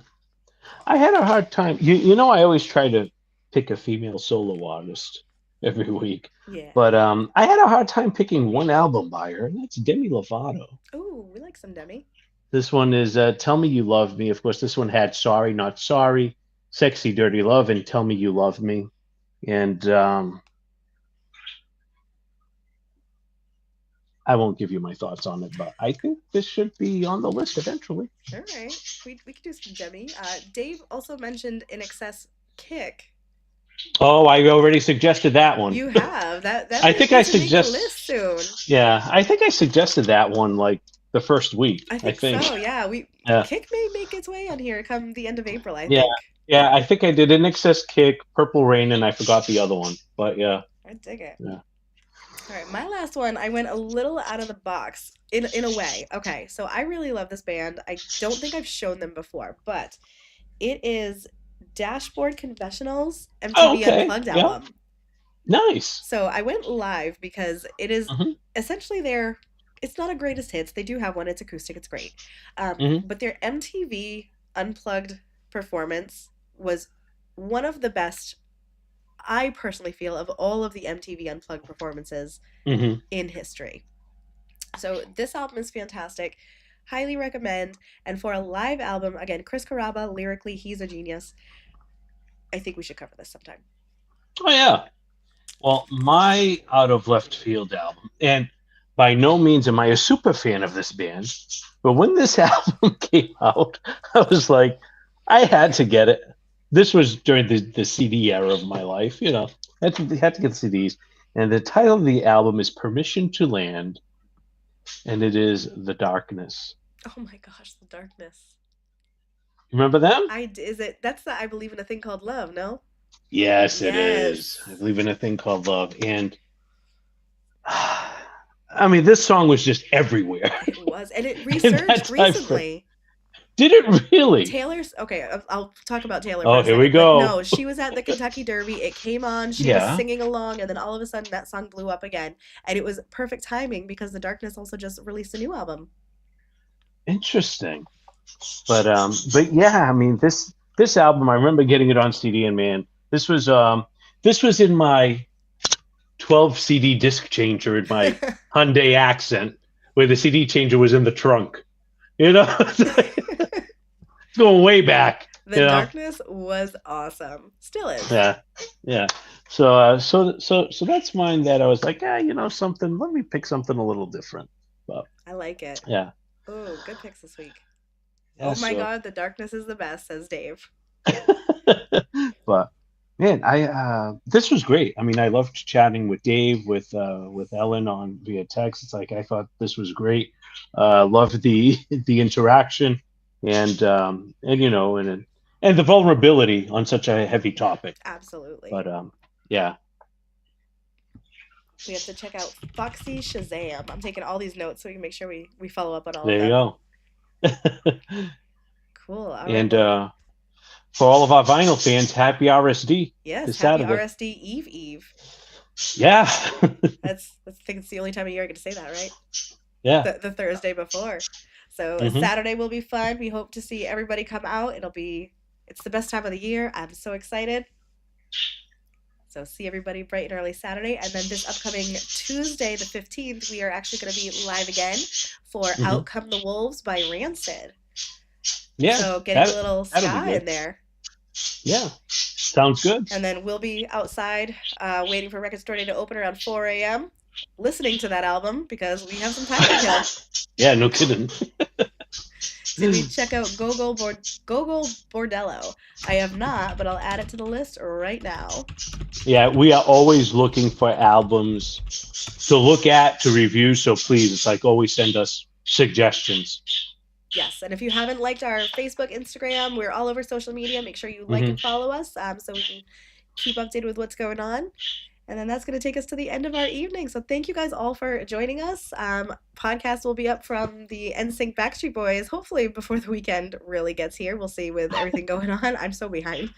I had a hard time. I always try to pick a female solo artist every week, Yeah. but I had a hard time picking one album by her, and that's Demi Lovato. Ooh, we like some Demi. This one is "Tell Me You Love Me." Of course, this one had "Sorry Not Sorry," "Sexy Dirty Love," and "Tell Me You Love Me." And I won't give you my thoughts on it, but I think this should be on the list eventually. All right, we could do some Demi. Dave also mentioned In Excess Kick. Oh, I already suggested that one. You have that I may think I need to make the suggest, list soon. yeah, I think I suggested that one like the first week. I I think think, so. Yeah, we yeah, Kick may make its way on here come the end of April. I yeah, think. yeah. I think I did "In Excess Kick," "Purple Rain," and I forgot the other one. But yeah, I dig it. yeah. All right, my last one, I went a little out of the box in a way. Okay, so I really love this band. I don't think I've shown them before, but it is Dashboard Confessionals Oh, MTV okay, Unplugged yeah, album. nice. So I went live because it is Hmm. essentially their. It's not a greatest hits. They do have one. It's acoustic. It's great. Hmm. But their MTV Unplugged performance was one of the best. I personally feel of all of the MTV Unplugged performances Hmm. in history. So this album is fantastic. Highly recommend. And for a live album, again, Chris Caraba, lyrically, he's a genius. I think we should cover this sometime. Oh yeah. Well, my Out of Left Field album, and by no means am I a super fan of this band, but when this album came out, I was like, I had to get it. This was during the CD era of my life, you know. Had to get CDs. And the title of the album is Permission to Land, and it is The Darkness. Oh my gosh, the darkness. Remember them? Is it that's the I believe in a thing called love, no? Yes, it is. I Yes. believe in a thing called love. And I mean, this song was just everywhere It was. And it in that resurged time frame. recently. Did it really? Taylor's okay. I'll talk about Taylor for Oh, a here we second, but go. no, she was at the Kentucky Derby. It came on, she was Yeah, singing along, and then all of a sudden that song blew up again. And it was perfect timing because The Darkness also just released a new album. interesting. But yeah, I mean this album, I remember getting it on CD, and man, this was in my 12 CD disc changer in my Hyundai Accent, where the CD changer was in the trunk. You know, it's going way back. The You know, Darkness was awesome. Still is. yeah, yeah. So that's mine. That I was like, you know, something. Let me pick something a little different. But I like it. yeah, Oh, good picks this week. yeah. Oh my So, God, The Darkness is the best, says Dave. but man, I this was great. I mean, I loved chatting with Dave, with Ellen on via text. It's like I thought this was great. Loved the interaction, and you know, and the vulnerability on such a heavy topic. Absolutely. But yeah, We have to check out Foxy Shazam. I'm taking all these notes so we can make sure we follow up on all of there you them. go. Cool. All right. And Well, for all of our vinyl fans, happy RSD yes. this Happy Saturday. RSD Eve Eve. Yeah, I think it's the only time of year I get to say that, right? yeah. The Thursday before. So Hmm. Saturday will be fun. We hope to see everybody come out. It's the best time of the year. I'm so excited. So see everybody bright and early Saturday. And then this upcoming Tuesday, the 15th, we are actually going to be live again for Hmm. Out Come the Wolves by Rancid. Yeah, So getting a that little that'll be ska in good. there. Yeah, sounds good. And then we'll be outside waiting for Record Store Day to open around 4 a.m. listening to that album because we have some time to kill. Yeah, no kidding. Did we check out Gogol Bordello? I have not, but I'll add it to the list right now. Yeah, we are always looking for albums to look at, to review. So please, it's like always send us suggestions. Yes, and if you haven't liked our Facebook, Instagram, we're all over social media. Make sure you like Hmm. and follow us so we can keep updated with what's going on. And then that's going to take us to the end of our evening. So thank you guys all for joining us. Podcast will be up from the NSYNC Backstreet Boys, hopefully before the weekend really gets here. We'll see with everything going on. I'm so behind.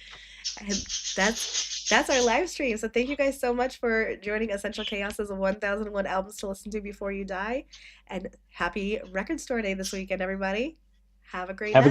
And that's our live stream. So thank you guys so much for joining Essential Chaos as 1001 albums to listen to before you die. And happy Record Store Day this weekend, everybody. Have a great Have night. a